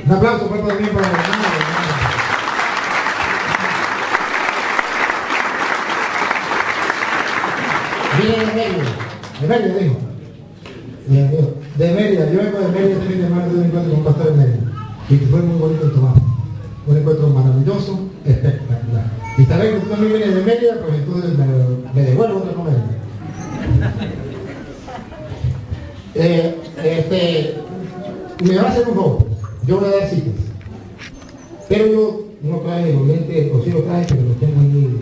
Un aplauso fuerte también para el hermano. Viene de Mérida dijo. De Mérida, yo vengo de Mérida este fin de semana, tuve un encuentro con un pastor de Mérida. Y fue muy bonito el trabajo. Un encuentro maravilloso, espectacular. Y tal vez que tú también vienes de Mérida, pues entonces me devuelvo otra comedia. Me va a hacer un robo. Yo voy a dar citas. Pero yo no traje los lentes, o sí los traje, pero los tengo ahí.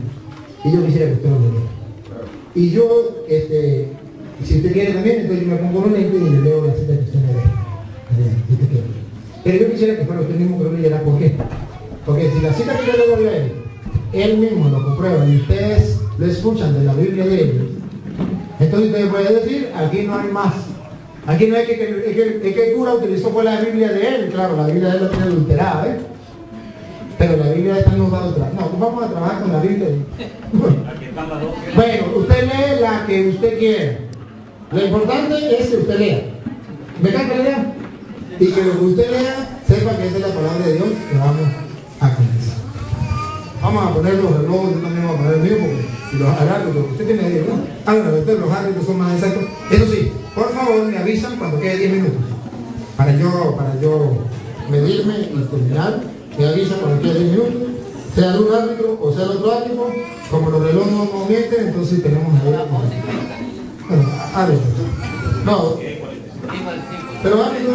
Y yo quisiera que usted los leyera. Y yo, si usted quiere también, entonces yo me pongo los lentes y le leo la cita que usted me dé. Si usted quiere. Pero yo quisiera que fuera usted mismo que lo leyera. ¿Por qué? Porque si la cita que yo le doy a él mismo lo comprueba y ustedes lo escuchan de la Biblia de ellos, entonces ustedes pueden decir, aquí no hay más. Aquí no es que el cura utilizó fue la Biblia de él, claro, la Biblia de él la tiene adulterada, ¿eh? Pero la Biblia está nos va atrás. No, vamos a trabajar con la Biblia. Bueno, usted lee la que usted quiera. Lo importante es que usted lea. ¿Me cae que lea? Y que lo que usted lea, sepa que esa es la palabra de Dios que vamos a comenzar. Vamos a poner los relojes, yo también voy a poner el mío, porque si los agarro, lo que usted tiene ahí, ¿no? Ahora, los árbitros son más exactos. Eso sí, por favor, me avisan cuando quede 10 minutos. Para yo medirme y terminar. Me avisan cuando quede 10 minutos. Sea el un árbitro o sea el otro árbitro. Como los relojes no mienten, entonces tenemos ahí. Bueno, árbitro. No. Pero árbitro,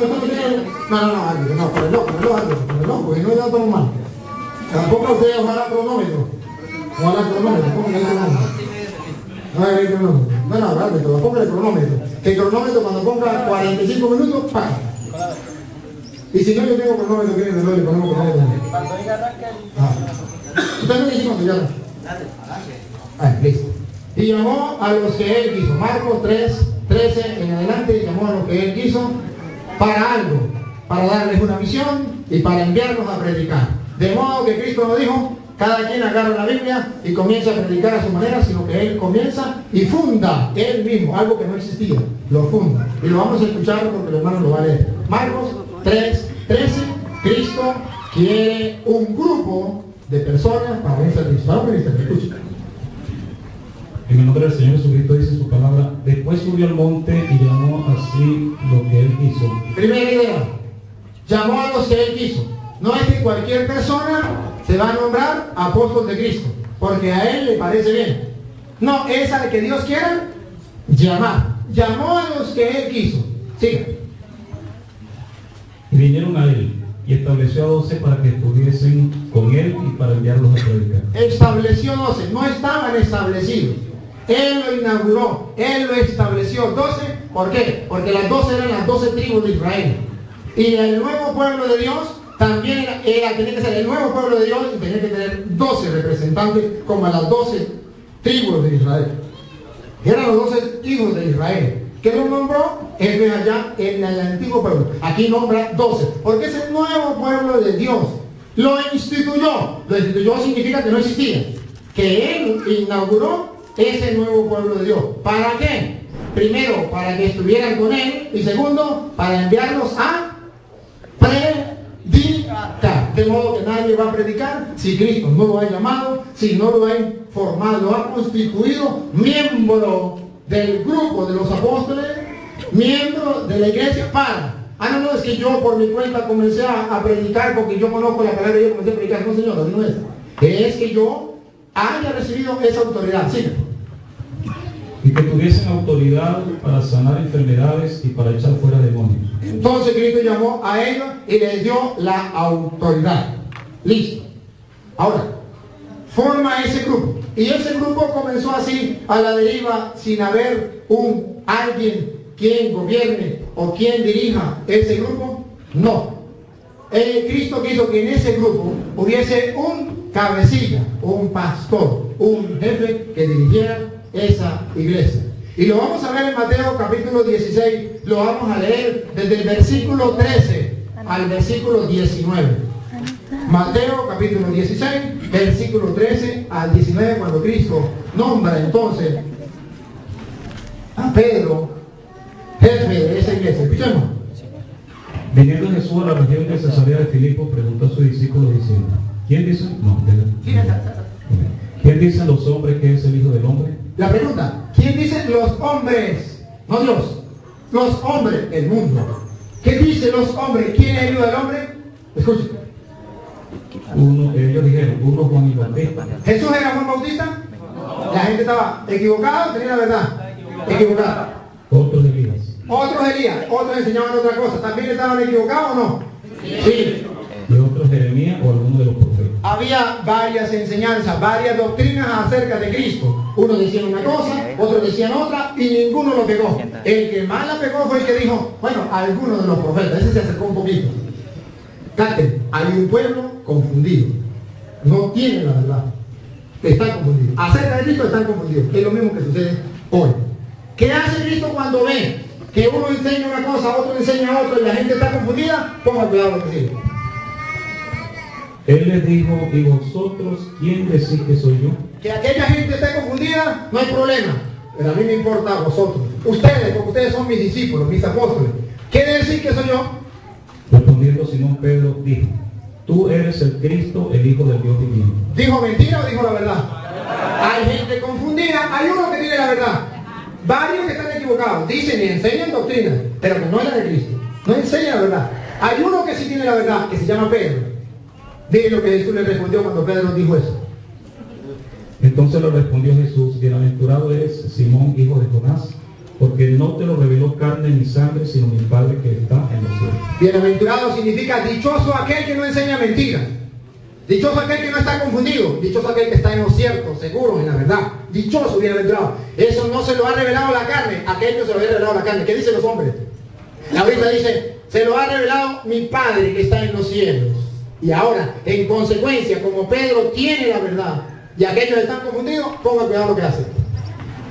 no, árbitro, no, por el reloj, porque no ya todo mal. Tampoco ustedes ojalá cronómetro. Ojalá cronómetro, pónganle el cronómetro. No hay cronómetro. No, árbitro, pónganle el cronómetro. Que el cronómetro cuando ponga 45 minutos, paga. Y si no, yo tengo cronómetro que viene de reloj y ponemos cronómetro. Usted me dice cuando ya. Listo. Y llamó a los que él quiso. Marcos 3:13 en adelante, llamó a los que él quiso para algo, para darles una misión y para enviarlos a predicar. De modo que Cristo nos dijo, cada quien agarra la Biblia y comienza a predicar a su manera, sino que él comienza y funda él mismo, algo que no existía, lo funda. Y lo vamos a escuchar porque el hermano lo va a leer. Marcos 3:13, Cristo quiere un grupo de personas para vencer a Cristo. Vamos a ver, escucha. En el nombre del Señor Jesucristo dice su palabra, después subió al monte y llamó así lo que él quiso. Primera idea, llamó a los que él quiso. No es que cualquier persona se va a nombrar apóstol de Cristo, porque a él le parece bien. No, es al que Dios quiera llamar. Llamó a los que él quiso. Siga. Y vinieron a él, y estableció a 12 para que estuviesen con él y para enviarlos a predicar. Estableció 12, no estaban establecidos. Él lo inauguró, él lo estableció. 12, ¿por qué? Porque las 12 eran las 12 tribus de Israel. Y el nuevo pueblo de Dios también tenía que ser el nuevo pueblo de Dios y tenía que tener 12 representantes como las 12 tribus de Israel. Eran los 12 hijos de Israel. ¿Qué lo nombró? Él ve allá en el antiguo pueblo. Aquí nombra 12. Porque es el nuevo pueblo de Dios. Lo instituyó. Lo instituyó significa que no existía. Que él inauguró ese nuevo pueblo de Dios. ¿Para qué? Primero, para que estuvieran con él. Y segundo, para enviarlos a predicar. De modo que nadie va a predicar si Cristo no lo ha llamado, si no lo ha informado, lo ha constituido miembro del grupo de los apóstoles, miembro de la iglesia para. No, es que yo por mi cuenta comencé a predicar porque yo conozco la palabra y yo comencé a predicar. No, señor, así no es. Es que yo haya recibido esa autoridad. Sí. Y que tuviesen autoridad para sanar enfermedades y para echar fuera demonios. Entonces Cristo llamó a ellos y les dio la autoridad. Listo. Ahora, forma ese grupo. Y ese grupo comenzó así a la deriva sin haber alguien quien gobierne o quien dirija ese grupo. No. Cristo quiso que en ese grupo hubiese un cabecilla, un pastor, un jefe que dirigiera esa iglesia. Y lo vamos a ver en Mateo capítulo 16, lo vamos a leer desde el versículo 13 al versículo 19. Mateo capítulo 16, versículo 13 al 19, cuando Cristo nombra entonces a Pedro jefe de esa iglesia. Escuchemos. Viniendo Jesús a la región de Cesarea de Filipo, preguntó a sus discípulos diciendo, ¿quién dicen? No, ¿quién dicen los hombres que es el Hijo del Hombre? La pregunta, ¿quién dicen los hombres? No Dios, los hombres, el mundo. ¿Qué dicen los hombres? ¿Quién es el Hijo del Hombre? Escuchen. Ellos dijeron, uno Juan y Bautista. ¿Jesús era Juan Bautista? La gente estaba equivocada, tenía la verdad. Equivocada. Otros Elías. Otros Elías, otros enseñaban otra cosa. ¿También estaban equivocados o no? Sí. Y otros Jeremías o alguno de los profetas. Había varias enseñanzas, varias doctrinas acerca de Cristo. Unos decían una cosa, otros decían otra, y ninguno lo pegó. El que más la pegó fue el que dijo, bueno, algunos de los profetas. Ese se acercó un poquito. Cállate, hay un pueblo confundido. No tiene la verdad. Están confundidos. Acerca de Cristo están confundidos. Es lo mismo que sucede hoy. ¿Qué hace Cristo cuando ve que uno enseña una cosa, otro enseña otra y la gente está confundida? Ponga cuidado lo que sigue. Él les dijo, ¿y vosotros quién decís que soy yo? Que aquella gente esté confundida, no hay problema. Pero a mí me importa a vosotros. Ustedes, porque ustedes son mis discípulos, mis apóstoles. ¿Qué decir que soy yo? Respondiendo Simón Pedro, dijo, tú eres el Cristo, el Hijo del Dios divino. ¿Dijo mentira o dijo la verdad? Hay gente confundida, hay uno que tiene la verdad. Varios que están equivocados, dicen y enseñan doctrinas, pero que no es la de Cristo. No enseña la verdad. Hay uno que sí tiene la verdad, que se llama Pedro. Dile lo que Jesús le respondió cuando Pedro dijo eso. Entonces le respondió Jesús, bienaventurado es Simón, hijo de Jonás, porque no te lo reveló carne ni sangre, sino mi Padre que está en los cielos. Bienaventurado significa dichoso aquel que no enseña mentiras. Dichoso aquel que no está confundido. Dichoso aquel que está en lo cierto, seguro, en la verdad. Dichoso, bienaventurado. Eso no se lo ha revelado la carne. Aquel que se lo había revelado la carne. ¿Qué dicen los hombres? La Biblia dice, se lo ha revelado mi Padre que está en los cielos. Y ahora, en consecuencia, como Pedro tiene la verdad y aquellos están confundidos, ponga cuidado lo que hacen.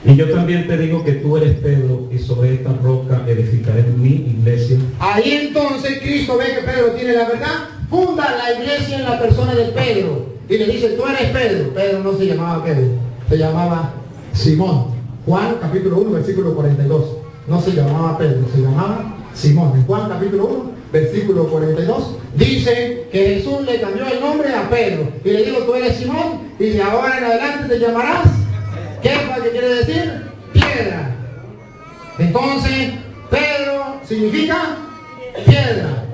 Y yo también te digo que tú eres Pedro, y sobre esta roca edificaré mi iglesia. Ahí entonces Cristo ve que Pedro tiene la verdad, funda la iglesia en la persona de Pedro. Y le dice, tú eres Pedro. Pedro no se llamaba Pedro, se llamaba Simón. Juan capítulo 1, versículo 42. No se llamaba Pedro, se llamaba Simón. En Juan capítulo 1, versículo 42, dice que Jesús le cambió el nombre a Pedro. Y le digo, tú eres Simón, y de ahora en adelante te llamarás... ¿Qué es lo que quiere decir? Piedra. Entonces, Pedro significa piedra.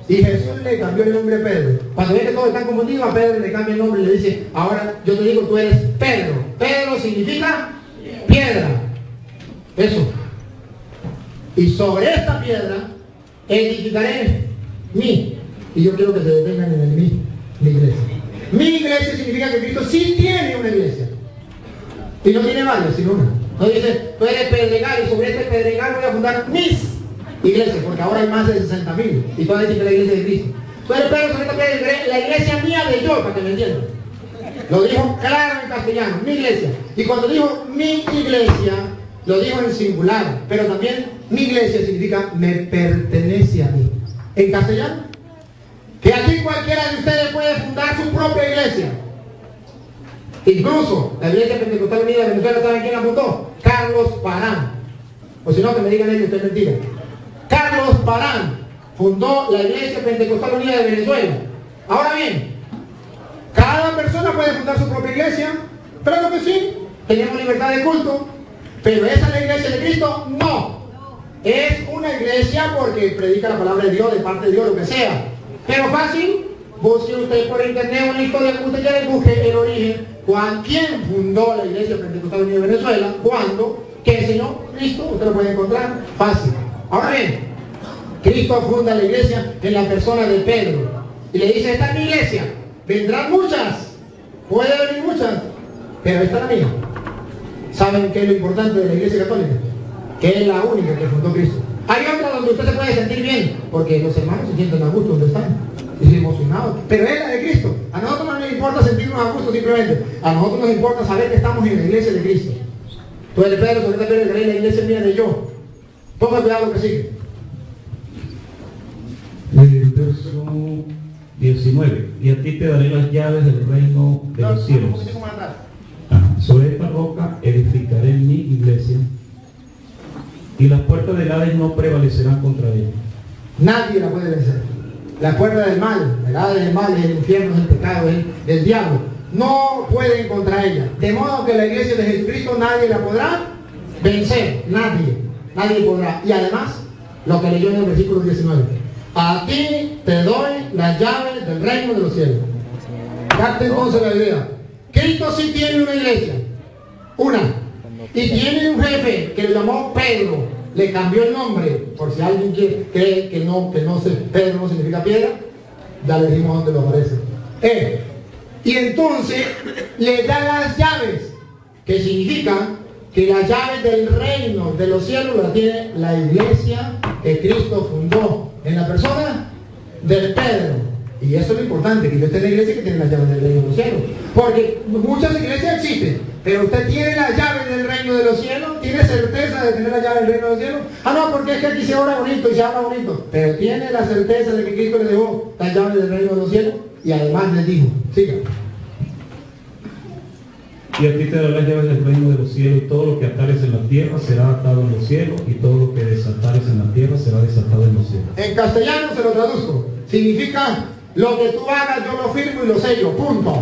Y Jesús le cambió el nombre a Pedro. Cuando ve que todos están confundidos, a Pedro le cambia el nombre y le dice, ahora yo te digo, tú eres Pedro. Pedro significa piedra. Eso. Y sobre esta piedra edificaré mi. Y yo quiero que se detengan en el mi iglesia. Mi iglesia significa que Cristo sí tiene una iglesia. Y no tiene varios, sino una. No dice, tú eres pedregal y sobre este pedregal voy a fundar mis iglesias, porque ahora hay más de 60.000 y todas dicen que la iglesia de Cristo. Tú eres Pedro, sobre esta pedregal, la iglesia mía de yo, para que me entiendan. Lo dijo claro en castellano, mi iglesia. Y cuando dijo mi iglesia, lo dijo en singular, pero también mi iglesia significa me pertenece a mí. En castellano, que aquí cualquiera de ustedes puede fundar su propia iglesia. Incluso la Iglesia Pentecostal Unida de Venezuela, ¿saben quién la fundó? Carlos Parán. O si no, que me digan ellos, usted es mentira. Carlos Parán fundó la Iglesia Pentecostal Unida de Venezuela. Ahora bien, cada persona puede fundar su propia iglesia, pero lo que sí, tenemos libertad de culto, pero esa es la iglesia de Cristo, no. Es una iglesia porque predica la palabra de Dios, de parte de Dios, lo que sea. Pero fácil, busque usted por internet una historia que usted quiera y busque el origen. ¿Quién fundó la Iglesia Pentecostal Unida de Venezuela? ¿Cuándo? ¿Qué enseñó? Cristo, usted lo puede encontrar fácil. Ahora bien, Cristo funda la iglesia en la persona de Pedro. Y le dice, esta es mi iglesia. Vendrán muchas. Puede venir muchas. Pero esta es la mía. ¿Saben qué es lo importante de la iglesia católica? Que es la única que fundó Cristo. Hay otra donde usted se puede sentir bien, porque los hermanos se sienten a gusto donde están. Y emocionados. Pero es la de Cristo. A nosotros no nos importa sentirnos a gusto simplemente. A nosotros nos importa saber que estamos en la iglesia de Cristo. Tú eres Pedro, sobre esta piedra la iglesia mía de yo. Ponga cuidado lo que sigue. El verso 19. Y a ti te daré las llaves del reino de los cielos. Sobre esta roca edificaré mi iglesia, y las puertas del Hades no prevalecerán contra ella. Nadie la puede vencer. La puerta del mal, el hada del mal es el infierno, es el pecado, es el diablo. No pueden contra ella. De modo que la iglesia de Jesucristo nadie la podrá vencer. Nadie podrá. Y además, lo que leyó en el versículo 19. A ti te doy las llaves del reino de los cielos. Capte entonces la idea. Cristo sí tiene una iglesia. Una. Y tiene un jefe que le llamó Pedro. Le cambió el nombre. Por si alguien cree que no sé, Pedro no significa piedra. Ya le dijimos dónde lo aparece. Y entonces le da las llaves. Que significa que las llaves del reino de los cielos las tiene la iglesia que Cristo fundó en la persona de Pedro. Y eso es lo importante, que yo esté en la iglesia que tiene las llaves del reino de los cielos. Porque muchas iglesias existen, pero usted tiene las llaves del reino de los cielos, tiene certeza de tener las llaves del reino de los cielos. Ah, no, porque es que aquí se ora bonito y se habla bonito. Pero tiene la certeza de que Cristo le dejó las llaves del reino de los cielos y además le dijo, siga. Y a ti te daré las llaves del reino de los cielos, y todo lo que atares en la tierra será atado en los cielos, y todo lo que desatares en la tierra será desatado en los cielos. En castellano se lo traduzco. Significa, lo que tú hagas yo lo firmo y lo sello, punto.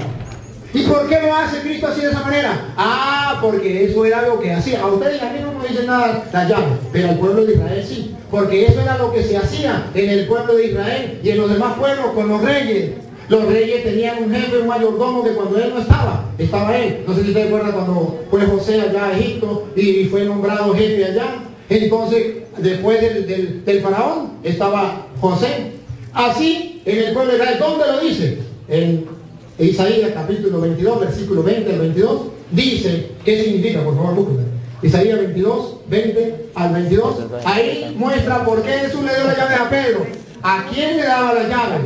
¿Y por qué lo hace Cristo así de esa manera? Ah, porque eso era lo que hacía. A ustedes y a mí no nos dicen nada las llaves, pero al pueblo de Israel sí. Porque eso era lo que se hacía en el pueblo de Israel y en los demás pueblos con los reyes. Los reyes tenían un jefe, un mayordomo, que cuando él no estaba él. No sé si ustedes recuerdan cuando fue José allá a Egipto y fue nombrado jefe allá. Entonces, después del faraón, estaba José. Así, en el pueblo de Israel, ¿dónde lo dice? En Isaías capítulo 22, versículo 20 al 22, dice, ¿qué significa? Por favor, búsquenla. Isaías 22, 20 al 22. Ahí muestra por qué Jesús le dio las llaves a Pedro. ¿A quién le daba las llaves?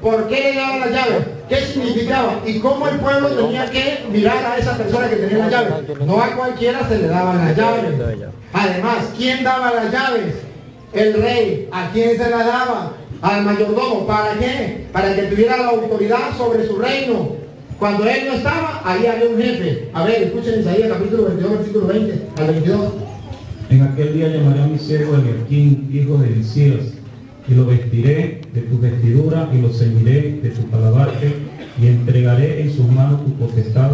¿Por qué le daban las llaves? ¿Qué significaba? Y cómo el pueblo tenía que mirar a esa persona que tenía las llaves. No a cualquiera se le daban las llaves. Además, ¿quién daba las llaves? El rey. ¿A quién se las daba? Al mayordomo. ¿Para qué? Para que tuviera la autoridad sobre su reino. Cuando él no estaba, ahí había un jefe. A ver, escuchen Isaías capítulo 22, versículo 20 al 22. En aquel día llamaré a mi siervo Eliaquín, hijo de Hilcías, y lo vestiré de tu vestidura y lo ceñiré de tu calabarte, y entregaré en sus manos tu potestad,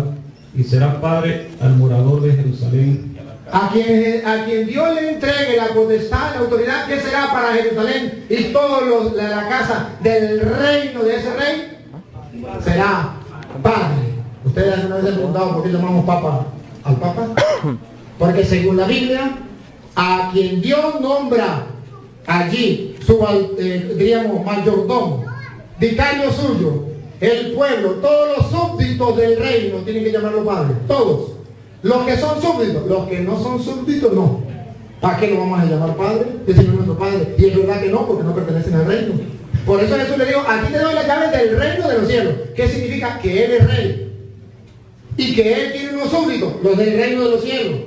y será padre al morador de Jerusalén. A quien Dios le entregue la potestad, la autoridad, ¿qué será para Jerusalén y todos de la casa del reino de ese rey? Será padre. ¿Ustedes alguna vez han preguntado por qué llamamos papa al papa? Porque según la Biblia, a quien Dios nombra allí, diríamos, mayordomo, vicario suyo, el pueblo, todos los súbditos del reino tienen que llamarlo padre, todos. Los que son súbditos, los que no son súbditos no. ¿Para qué lo vamos a llamar padre? Ese no es nuestro padre. Y es verdad que no, porque no pertenecen al reino. Por eso Jesús le dijo, aquí te doy las llaves del reino de los cielos. ¿Qué significa? Que Él es rey. Y que Él tiene unos súbditos, los del reino de los cielos.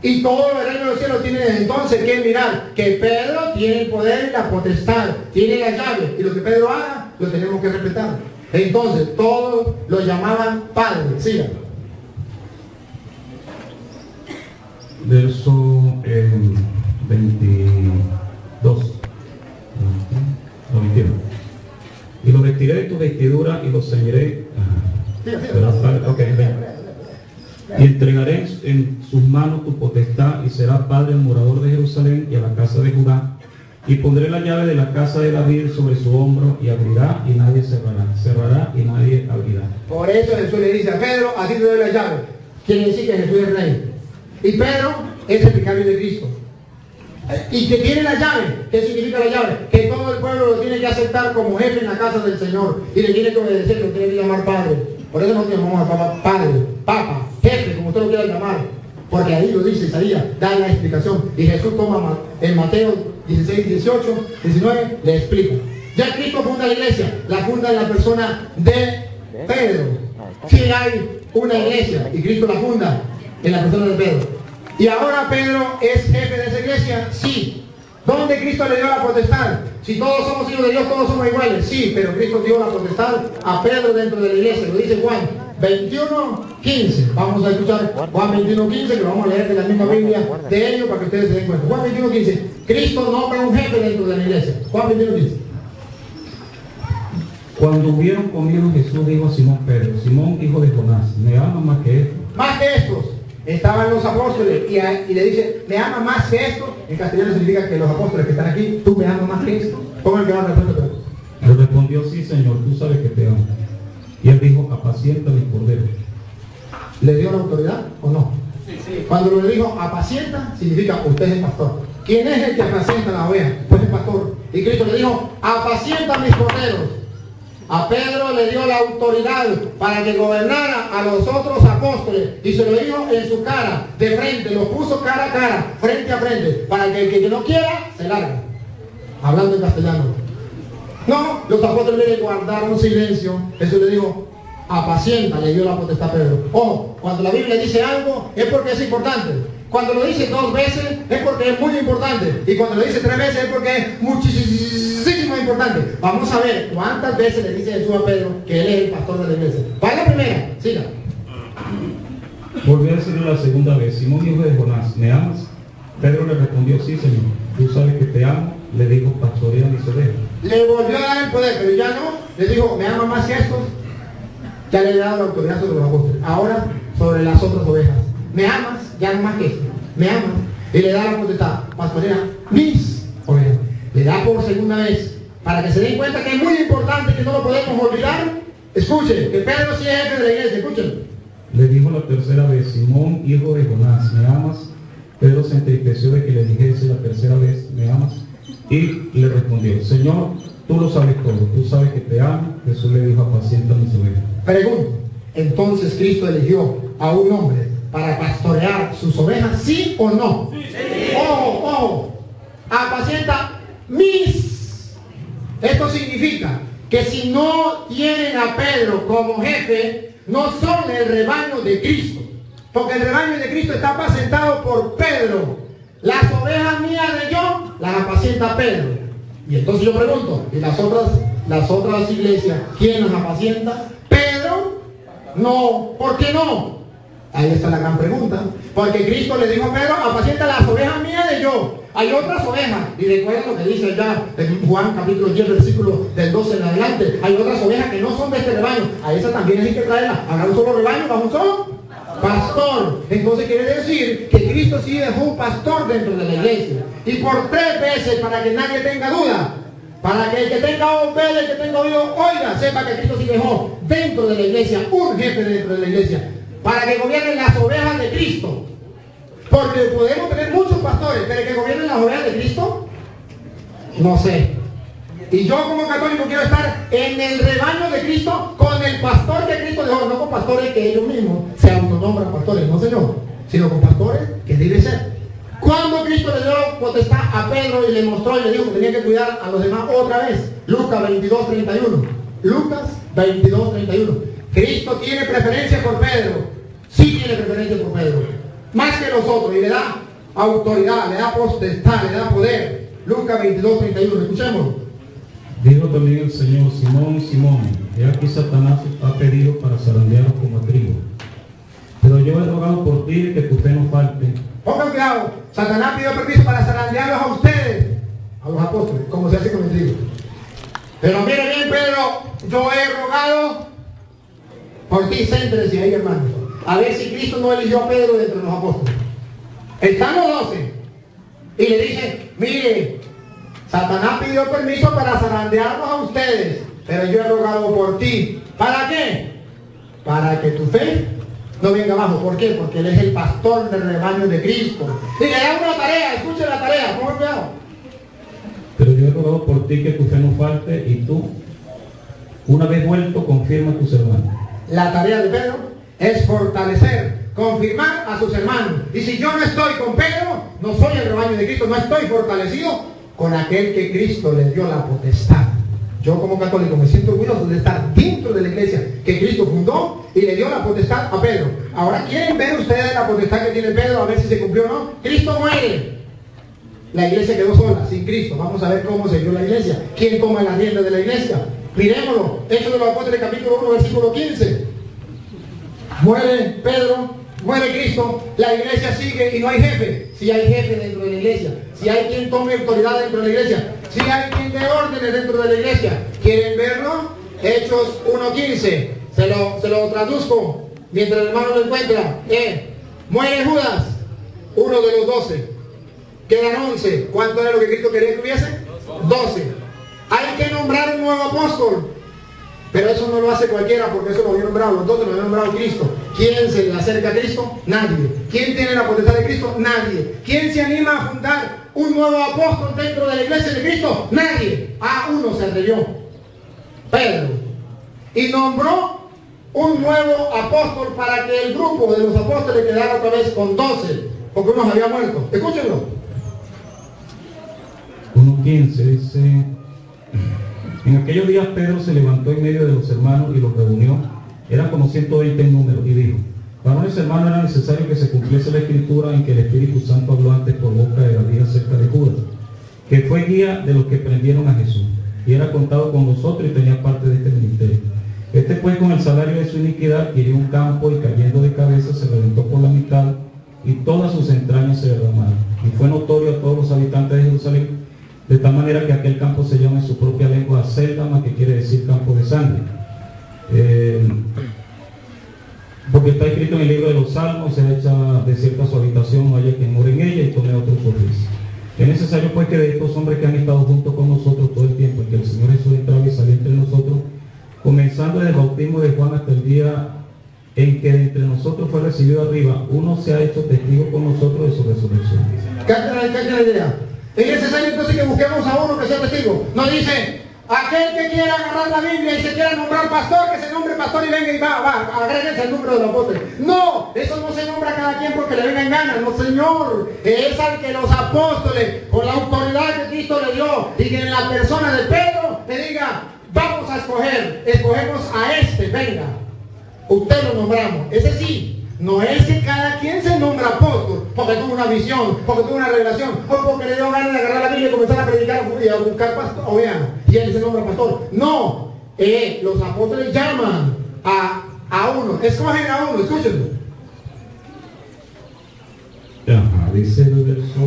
Y todos los reinos de los cielos tienen entonces que mirar que Pedro tiene el poder y la potestad, tiene las llaves. Y lo que Pedro haga, lo tenemos que respetar. Entonces, todos lo llamaban padre. Siga. Verso 22. No, 21. Y lo vestiré de tu vestidura y lo ceñiré. Y entregaré en sus manos tu potestad, y será padre al morador de Jerusalén y a la casa de Judá. Y pondré la llave de la casa de David sobre su hombro, y abrirá y nadie cerrará. Cerrará y nadie abrirá. Por eso Jesús le dice a Pedro, a ti te doy la llave. Quiere decir que Jesús es rey. Y Pedro es el vicario de Cristo. Y que tiene la llave. ¿Qué significa la llave? Que todo el pueblo lo tiene que aceptar como jefe en la casa del Señor. Y le tiene que obedecer, lo tiene que llamar padre. Por eso no llamamos a papá padre, papa, jefe, como usted lo quiera llamar. Porque ahí lo dice Isaías, da la explicación. Y Jesús toma en Mateo 16, 18, 19, le explica. Ya Cristo funda la iglesia. La funda en la persona de Pedro. Si hay una iglesia y Cristo la funda en la persona de Pedro. Y ahora Pedro es jefe de esa iglesia, sí. ¿Dónde Cristo le dio la potestad? Si todos somos hijos de Dios, todos somos iguales, sí, pero Cristo dio la potestad a Pedro dentro de la iglesia, lo dice Juan. 21:15. Vamos a escuchar Juan 21:15, que lo vamos a leer de la misma Biblia de ellos para que ustedes se den cuenta. Juan 21:15. Cristo nombra un jefe dentro de la iglesia. Juan 21:15. Cuando hubieron comido, Jesús dijo a Simón Pedro: Simón, hijo de Jonás, ¿me amas más que esto? Más que estos. Estaban los apóstoles y le dice, ¿me ama más que esto? En castellano significa que los apóstoles que están aquí, ¿tú me amas más que esto? ¿Cómo el que va a responder? Le respondió: sí, Señor, tú sabes que te amo. Y él dijo: apacienta mis corderos. ¿Le dio la autoridad o no? Sí. Cuando le dijo apacienta, significa usted es el pastor. ¿Quién es el que apacienta la oveja? Pues el pastor. Y Cristo le dijo: apacienta mis corderos. A Pedro le dio la autoridad para que gobernara a los otros apóstoles y se lo dijo en su cara, de frente, lo puso cara a cara, frente a frente, para que el que no quiera se largue. Hablando en castellano. No, los apóstoles le guardaron silencio. Jesús le dijo: apacienta, le dio la potestad a Pedro. Ojo, cuando la Biblia dice algo es porque es importante. Cuando lo dice 2 veces es porque es muy importante. Y cuando lo dice 3 veces es porque es muchísimo importante. Vamos a ver cuántas veces le dice Jesús a Pedro que él es el pastor de la iglesia. ¿Cuál es la primera? Siga. Volvió a decirle la segunda vez: Simón, hijo de Jonás, ¿me amas? Pedro le respondió: sí, Señor, tú sabes que te amo. Le dijo: pastorea mis ovejas. Le volvió a dar el poder, pero ya no. Le dijo: ¿me ama más que estos? Ya le he dado la autoridad sobre los apóstoles. Ahora sobre las otras ovejas. ¿Me amas? Ya no más que esto. ¿Me amas? Y le da la potestad. Pastorea mis ovejas. Le da por segunda vez. Para que se den cuenta que es muy importante, que no lo podemos olvidar. Escuchen, que Pedro sí es jefe de la iglesia. Escuchen. Le dijo la tercera vez: Simón, hijo de Jonás, ¿me amas? Pedro se entristeció de que le dijese la tercera vez: ¿me amas? Y le respondió: Señor, tú lo sabes todo, tú sabes que te amo. Jesús le dijo: apacienta mis ovejas. Pregunto, entonces Cristo eligió a un hombre para pastorear sus ovejas, ¿sí o no? Sí. Ojo, ojo, apacienta mis. Esto significa que si no tienen a Pedro como jefe, no son el rebaño de Cristo, porque el rebaño de Cristo está apacentado por Pedro. Las ovejas mías de yo las apacienta Pedro. Y entonces yo pregunto, ¿y las otras iglesias, quién las apacienta? ¿Pedro? No. ¿Por qué no? Ahí está la gran pregunta. Porque Cristo le dijo a Pedro: apacienta las ovejas mías de yo. Hay otras ovejas. Y recuerden lo que dice allá en Juan capítulo 10, versículo del 12 en adelante. Hay otras ovejas que no son de este rebaño. A esas también hay que traerlas. ¿Habrá un solo rebaño? ¿Bajo un solo pastor? Entonces quiere decir que Cristo sí dejó un pastor dentro de la iglesia. Y por 3 veces, para que nadie tenga duda, para que el que tenga oído, el que tenga oído, oiga, sepa que Cristo sí dejó dentro de la iglesia un jefe dentro de la iglesia, para que gobiernen las ovejas de Cristo. Porque podemos tener muchos pastores, pero el que gobiernen las ovejas de Cristo, no sé. Y yo como católico quiero estar en el rebaño de Cristo con el pastor que Cristo dejó, no con pastores que ellos mismos se autonombran pastores, no señor, sino con pastores que debe ser. Cuando Cristo le dio potestad a Pedro y le mostró y le dijo que tenía que cuidar a los demás otra vez, Lucas 22:31. Lucas 22:31. Cristo tiene preferencia por Pedro. Sí tiene preferencia por Pedro. Más que los otros. Y le da autoridad, le da potestad, le da poder. Lucas 22:31. Escuchemos. Dijo también el Señor: Simón, Simón, he aquí Satanás ha pedido para zarandearos como a trigo. Pero yo he rogado por ti que tu fe no falte. Pongan cuidado. Satanás pidió permiso para zarandearlos a ustedes, a los apóstoles, como se hace con el trigo. Pero mire bien, Pedro, yo he rogado por ti, céntrense ahí, hermanos. A ver si Cristo no eligió a Pedro de entre los apóstoles. Están los 12. Y le dice: mire, Satanás pidió permiso para zarandearlos a ustedes, pero yo he rogado por ti. ¿Para qué? Para que tu fe no venga abajo. ¿Por qué? Porque él es el pastor del rebaño de Cristo. Y le da una tarea, escuchen la tarea, pongan cuidado. Pero yo he rogado por ti que tu fe no falte, y tú, una vez vuelto, confirma a tus hermanos. La tarea de Pedro es fortalecer, confirmar a sus hermanos. Y si yo no estoy con Pedro, no soy el rebaño de Cristo, no estoy fortalecido con aquel que Cristo le dio la potestad. Yo como católico me siento orgulloso de estar dentro de la iglesia que Cristo fundó y le dio la potestad a Pedro. Ahora, ¿quieren ver ustedes la potestad que tiene Pedro a ver si se cumplió o no? Cristo muere. La iglesia quedó sola, sin Cristo. Vamos a ver cómo se dio la iglesia. ¿Quién toma la rienda de la iglesia? Miremoslo. Hechos de los Apóstoles capítulo 1, versículo 15. Muere Pedro, muere Cristo, la iglesia sigue y no hay jefe. Si hay jefe dentro de la iglesia, si hay quien tome autoridad dentro de la iglesia, si hay quien dé órdenes dentro de la iglesia. ¿Quieren verlo? Hechos 1:15. Se lo traduzco mientras el hermano lo encuentra. Muere Judas, uno de los 12. Quedan 11. ¿Cuánto era lo que Cristo quería que hubiese? 12. Hay que nombrar un nuevo apóstol. Pero eso no lo hace cualquiera, porque eso lo había nombrado los 12, lo había nombrado Cristo. ¿Quién se le acerca a Cristo? Nadie. ¿Quién tiene la potestad de Cristo? Nadie. ¿Quién se anima a fundar un nuevo apóstol dentro de la iglesia de Cristo? Nadie. Uno se atrevió, Pedro, y nombró un nuevo apóstol para que el grupo de los apóstoles quedara otra vez con 12, porque unos habían muerto. Escúchenlo. 1:15 dice: en aquellos días Pedro se levantó en medio de los hermanos y los reunió. Eran como 120 en número, y dijo: varones hermanos, era necesario que se cumpliese la escritura en que el Espíritu Santo habló antes por boca de David acerca de Judas, que fue guía de los que prendieron a Jesús, y era contado con nosotros y tenía parte de este ministerio. Este pues, con el salario de su iniquidad, hirió un campo y cayendo de cabeza se reventó por la mitad y todas sus entrañas se derramaron. Y fue notorio a todos los habitantes de Jerusalén, de tal manera que aquel campo se llama en su propia lengua Acéldama, que quiere decir campo de sangre. Porque está escrito en el libro de los Salmos: sea hecha desierta su habitación, no haya quien more en ella, y tome otro servicio. Es necesario pues que de estos hombres que han estado juntos con nosotros todo el tiempo en que el Señor Jesús entraba y salía entre nosotros, comenzando desde el bautismo de Juan hasta el día en que de entre nosotros fue recibido arriba, uno se ha hecho testigo con nosotros de su resurrección. Cállate la idea. Es necesario entonces que busquemos a uno que sea testigo. No dice: aquel que quiera agarrar la Biblia y se quiera nombrar pastor, que se nombre pastor y venga y agréguense el número del apóstol. No, eso no se nombra a cada quien porque le venga en gana. No, Señor. Es al que los apóstoles, con la autoridad que Cristo le dio, y que en la persona de Pedro le diga: vamos a escogemos a este, venga. Usted lo nombramos. Ese sí. No es que cada quien se nombra apóstol porque tuvo una visión, porque tuvo una revelación, o porque le dio ganas de agarrar la Biblia y comenzar a predicar y a buscar pastor, y él se nombra pastor. No, los apóstoles llaman a uno, escogen a uno, escúchenlo. Dice el verso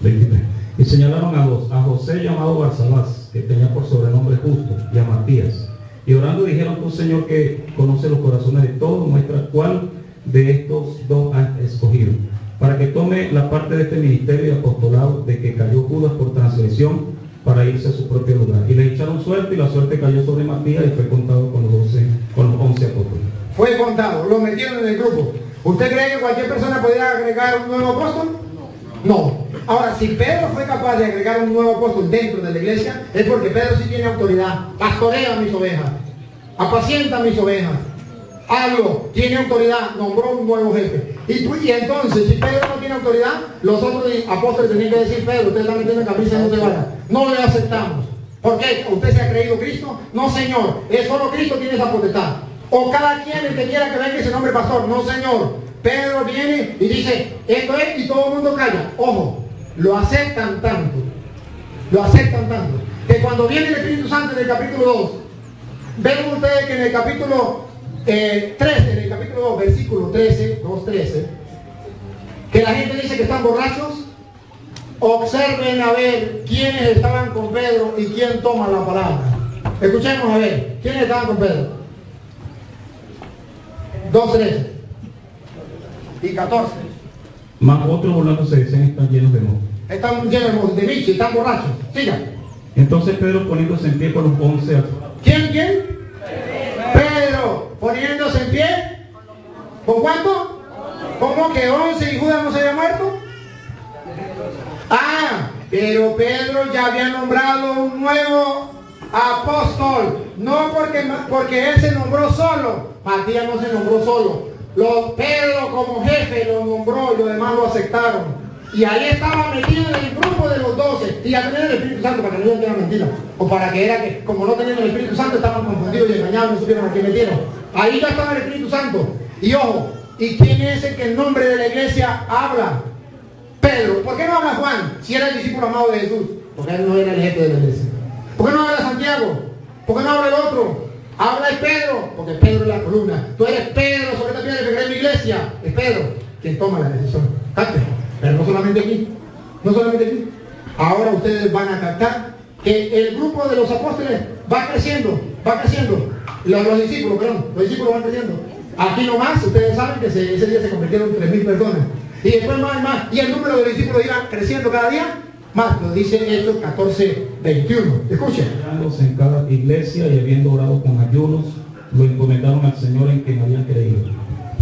23. Y señalaron a José llamado Barsabás, que tenía por sobrenombre Justo, y a Matías. Y orando dijeron: tú, Señor, que conoce los corazones de todos, muestra cuál de estos dos has escogido, para que tome la parte de este ministerio y apostolado de que cayó Judas por transgresión, para irse a su propio lugar. Y le echaron suerte, y la suerte cayó sobre Matías, y fue contado con los 11 apóstoles. Fue contado, lo metieron en el grupo. ¿Usted cree que cualquier persona podría agregar un nuevo apóstol? No. Ahora, si Pedro fue capaz de agregar un nuevo apóstol dentro de la iglesia, es porque Pedro sí tiene autoridad. Pastorea mis ovejas, apacienta mis ovejas, hazlo, tiene autoridad, nombró un nuevo jefe. Y entonces, si Pedro no tiene autoridad, los otros apóstoles tenían que decir: Pedro, usted está metiendo camisa y no se vaya. No le aceptamos. ¿Por qué? ¿Usted se ha creído Cristo? No, Señor, es solo Cristo tiene esa potestad. O cada quien el que quiera que venga y se nombre pastor. No, Señor. Pedro viene y dice: esto es, y todo el mundo calla. Ojo, lo aceptan tanto, que cuando viene el Espíritu Santo en el capítulo 2, ven ustedes que en el capítulo 13, en el capítulo 2, versículo 13, 2:13, que la gente dice que están borrachos. Observen a ver quiénes estaban con Pedro y quién toma la palabra. Escuchemos a ver, ¿quiénes estaban con Pedro? 2:13 y 14. Más otros burlándose decían: están llenos de moho. Están llenos de bicho, están borrachos. Siga. Entonces Pedro, poniéndose en pie con los 11. ¿Quién? Pedro, poniéndose en pie. ¿Con cuánto? ¿Cómo que 11 y Judas no se había muerto? Pero Pedro ya había nombrado un nuevo apóstol. No porque él se nombró solo. Matías no se nombró solo. Pedro como jefe lo nombró y los demás lo aceptaron. Y ahí estaba metido en el grupo de los 12. Y ya tenían el Espíritu Santo, para que no digan mentira. O para que era que, como no tenían el Espíritu Santo, estaban confundidos y engañados, no supieron a quién metieron. Ahí ya estaba el Espíritu Santo. Y ojo, ¿y quién es el que en nombre de la iglesia habla? Pedro. ¿Por qué no habla Juan si era el discípulo amado de Jesús? Porque él no era el jefe de la iglesia. ¿Por qué no habla Santiago? ¿Por qué no habla el otro? Habla es Pedro, porque Pedro es la columna. Tú eres Pedro sobre esta piedra que creé en mi iglesia. Es Pedro quien toma la decisión. Capte. Pero no solamente aquí. No solamente aquí. Ahora ustedes van a captar que el grupo de los apóstoles va creciendo, va creciendo. Los discípulos, perdón, los discípulos van creciendo. Aquí nomás, ustedes saben que ese día se convirtieron 3.000 personas. Y después más y más. Y el número de los discípulos iba creciendo cada día más. Lo dice Hechos 14:21. Escuchen. En cada iglesia y habiendo orado con ayunos, lo encomendaron al Señor en quien habían creído.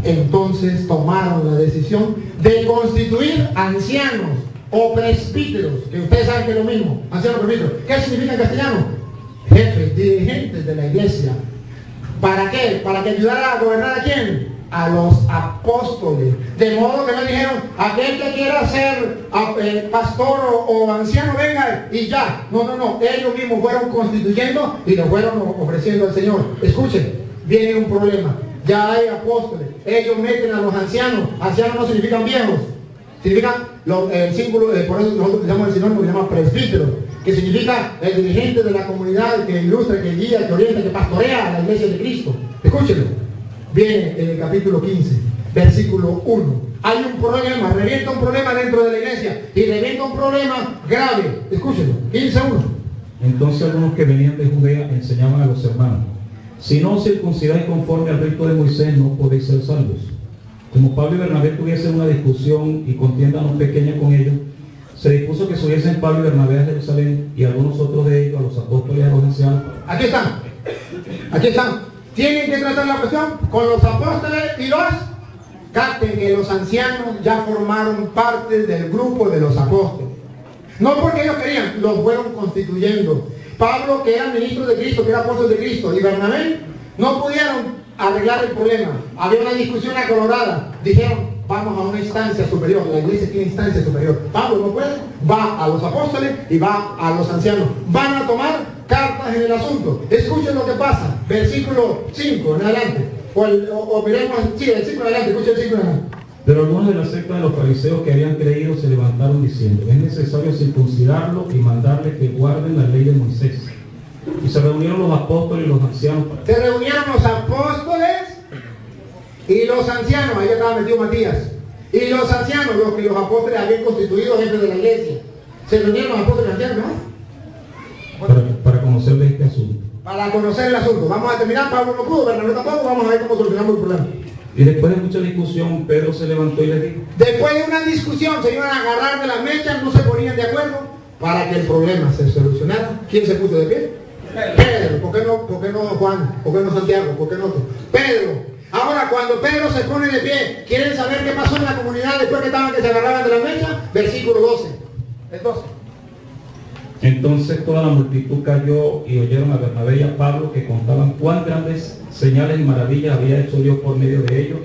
Entonces tomaron la decisión de constituir ancianos o presbíteros, que ustedes saben que es lo mismo, ancianos presbíteros. ¿Qué significa en castellano? Jefes, dirigentes de la iglesia. ¿Para qué? Para que ayudara a gobernar a quién? A los apóstoles. De modo que no dijeron, aquel que quiera ser pastor o anciano, venga y ya. No, no, no. Ellos mismos fueron constituyendo y lo fueron ofreciendo al Señor. Escuchen, viene un problema. Ya hay apóstoles. Ellos meten a los ancianos. Ancianos no significan viejos. Significan el símbolo, por eso nosotros llamamos el sinónimo que se llama presbítero, que significa el dirigente de la comunidad, que ilustra, que guía, que orienta, que pastorea a la iglesia de Cristo. Escúchenlo. Viene en el capítulo 15, versículo 1. Hay un problema, revienta un problema dentro de la iglesia y revienta un problema grave. Escúchenlo. 15:1. Entonces algunos que venían de Judea enseñaban a los hermanos: si no os circuncidáis conforme al rito de Moisés, no podéis ser salvos. Como Pablo y Bernabé tuviesen una discusión y contienda no pequeña con ellos, se dispuso que subiesen Pablo y Bernabé a Jerusalén y algunos otros de ellos a los apóstoles y a los ancianos. Aquí están. Aquí están. Tienen que tratar la cuestión con los apóstoles y los... Capten que los ancianos ya formaron parte del grupo de los apóstoles. No porque ellos querían, los fueron constituyendo. Pablo, que era ministro de Cristo, que era apóstol de Cristo, y Bernabé, no pudieron arreglar el problema. Había una discusión acalorada. Dijeron, vamos a una instancia superior. La iglesia tiene instancia superior. Pablo no puede, va a los apóstoles y va a los ancianos. Van a tomar cartas en el asunto. Escuchen lo que pasa. Versículo 5 en adelante. O miremos, sí, el 5 en adelante. Escuchen el 5 en adelante. Pero algunos de la secta de los fariseos que habían creído se levantaron diciendo: es necesario circuncidarlo y mandarle que guarden la ley de Moisés. Y se reunieron los apóstoles y los ancianos. Se reunieron los apóstoles y los ancianos. Ahí estaba metido Matías. Y los ancianos, los que los apóstoles habían constituido dentro de la iglesia. Se reunieron los apóstoles y ancianos, ¿no? Para conocer de este asunto. Para conocer el asunto. Vamos a terminar. Pablo no pudo, Bernabé tampoco. Vamos a ver cómo solucionamos el problema. Y después de mucha discusión, Pedro se levantó y les dijo: después de una discusión, se iban a agarrar de las mechas, no se ponían de acuerdo. Para que el problema se solucionara, ¿quién se puso de pie? Pedro. ¿Por qué no Juan? ¿Por qué no Santiago? ¿Por qué no tú? Pedro. Ahora, cuando Pedro se pone de pie, ¿quieren saber qué pasó en la comunidad después que estaban que se agarraban de las mechas? Versículo 12. El 12. Entonces toda la multitud cayó y oyeron a Bernabé y a Pablo que contaban cuán grandes señales y maravillas había hecho Dios por medio de ellos.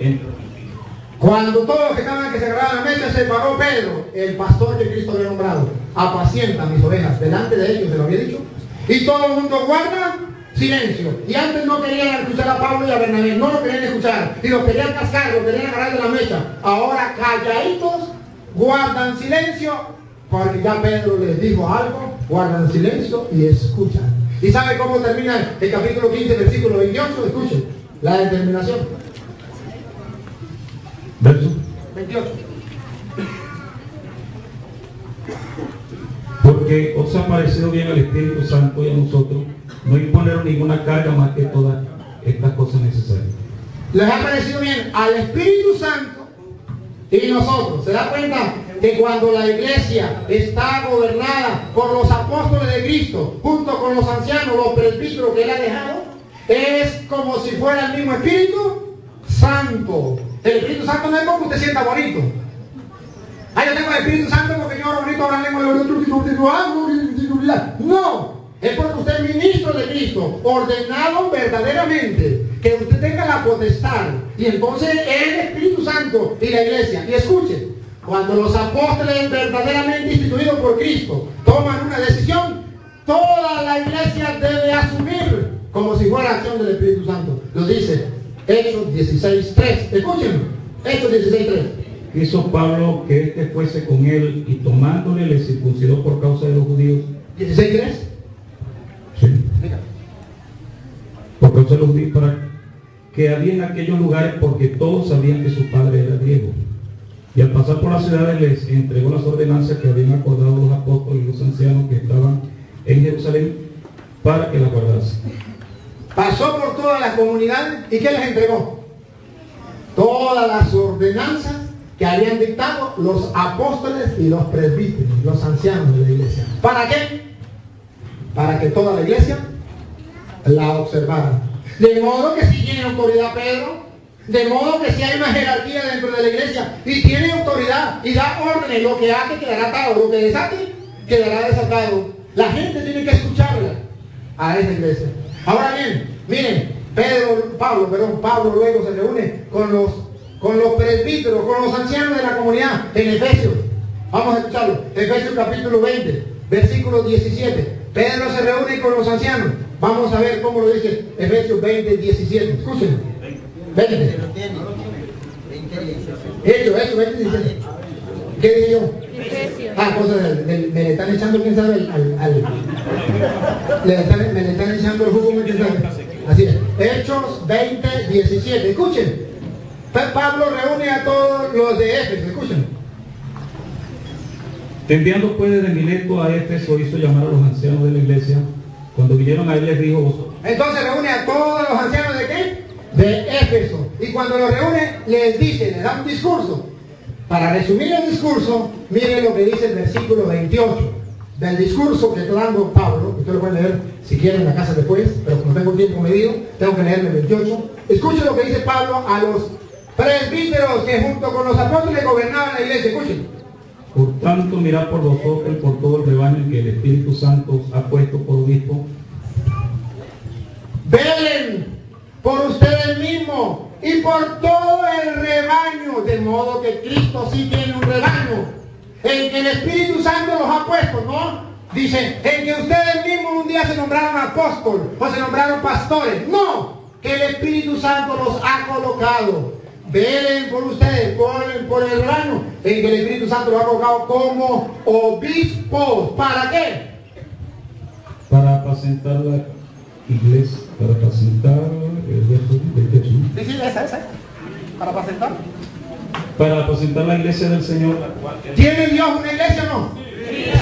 Cuando todos los que estaban que se agarraban la mecha, se paró Pedro, el pastor que Cristo había nombrado: apacienta mis ovejas. Delante de ellos se lo había dicho. Y todo el mundo guarda silencio. Y antes no querían escuchar a Pablo y a Bernabé, no lo querían escuchar. Y los querían cascar, los querían agarrar de la mecha. Ahora calladitos, guardan silencio, porque ya Pedro les dijo algo, guardan silencio y escuchan. ¿Y sabe cómo termina el capítulo 15, versículo 28? Escuchen, la determinación. Verso 28. Porque os ha parecido bien al Espíritu Santo y a nosotros no imponer ninguna carga más que todas estas cosas necesarias. Les ha parecido bien al Espíritu Santo y nosotros. ¿Se da cuenta que cuando la iglesia está gobernada por los apóstoles de Cristo, junto con los ancianos, los presbíteros que él ha dejado, es como si fuera el mismo Espíritu Santo? El Espíritu Santo no es como usted sienta bonito. Yo tengo el Espíritu Santo porque yo oro bonito, ahora lengua de otro. No, es porque usted es ministro de Cristo, ordenado verdaderamente, que usted tenga la potestad. Y entonces el Espíritu Santo y la iglesia. Y escuchen, cuando los apóstoles verdaderamente instituidos por Cristo toman una decisión, toda la iglesia debe asumir como si fuera acción del Espíritu Santo. Lo dice Hechos 16:3. Escúchenlo. Hechos 16:3. Hizo Pablo que éste fuese con él y tomándole le circuncidó por causa de los judíos. 16:3. Sí. Porque Yo se los di para que había en aquellos lugares, porque todos sabían que su padre era griego. Y al pasar por las ciudades les entregó las ordenanzas que habían acordado los apóstoles y los ancianos que estaban en Jerusalén para que las guardasen. Pasó por todas las comunidades y ¿qué les entregó? Todas las ordenanzas que habían dictado los apóstoles y los presbíteros, los ancianos de la iglesia. ¿Para qué? Para que toda la iglesia la observara. De modo que si tiene autoridad Pedro, de modo que si hay una jerarquía dentro de la iglesia y tiene autoridad y da órdenes, lo que ate quedará atado, lo que desate quedará desatado. La gente tiene que escucharla a esa iglesia. Ahora bien, miren, Pablo luego se reúne con los presbíteros, con los ancianos de la comunidad en Efesios. Vamos a escucharlo. Efesios capítulo 20, versículo 17. Pedro se reúne con los ancianos. Vamos a ver cómo lo dice Efesios 20, 17. Escuchen. 20. Hechos 20, 17. ¿Qué dije yo? Me le están echando, quién sabe, me le están echando el jugo, quién sabe. Así es. Hechos 20, 17. Escuchen. Pablo reúne a todos los de Éfeso. Escuchen. Enviando pues desde Mileto a Éfeso, hizo llamar a los ancianos de la iglesia. Cuando vinieron a él les dijo vosotros. Entonces reúne a todos los ancianos de ¿qué? De Éfeso. Y cuando los reúne les dice, les da un discurso. Para resumir el discurso, miren lo que dice el versículo 28 del discurso que está dando Pablo. Ustedes lo pueden leer si quieren en la casa después, pero como tengo tiempo medido, tengo que leer el 28. Escuchen lo que dice Pablo a los presbíteros que junto con los apóstoles gobernaban la iglesia. Escuchen. Por tanto, mirad por vosotros y por todo el rebaño que el Espíritu Santo ha puesto por obispo. Velen por ustedes mismos y por todo el rebaño, de modo que Cristo sí tiene un rebaño, en que el Espíritu Santo los ha puesto, ¿no? Dice, en que ustedes mismos un día se nombraron apóstoles o se nombraron pastores. No, que el Espíritu Santo los ha colocado. Velen por ustedes, por el rebaño, en que el Espíritu Santo los ha colocado como obispos. ¿Para qué? Para apacentar la iglesia, para apacentar el verso 28. Sí, esa. Para apacentar. Para apacentar la iglesia del Señor. ¿Tiene Dios una iglesia o no?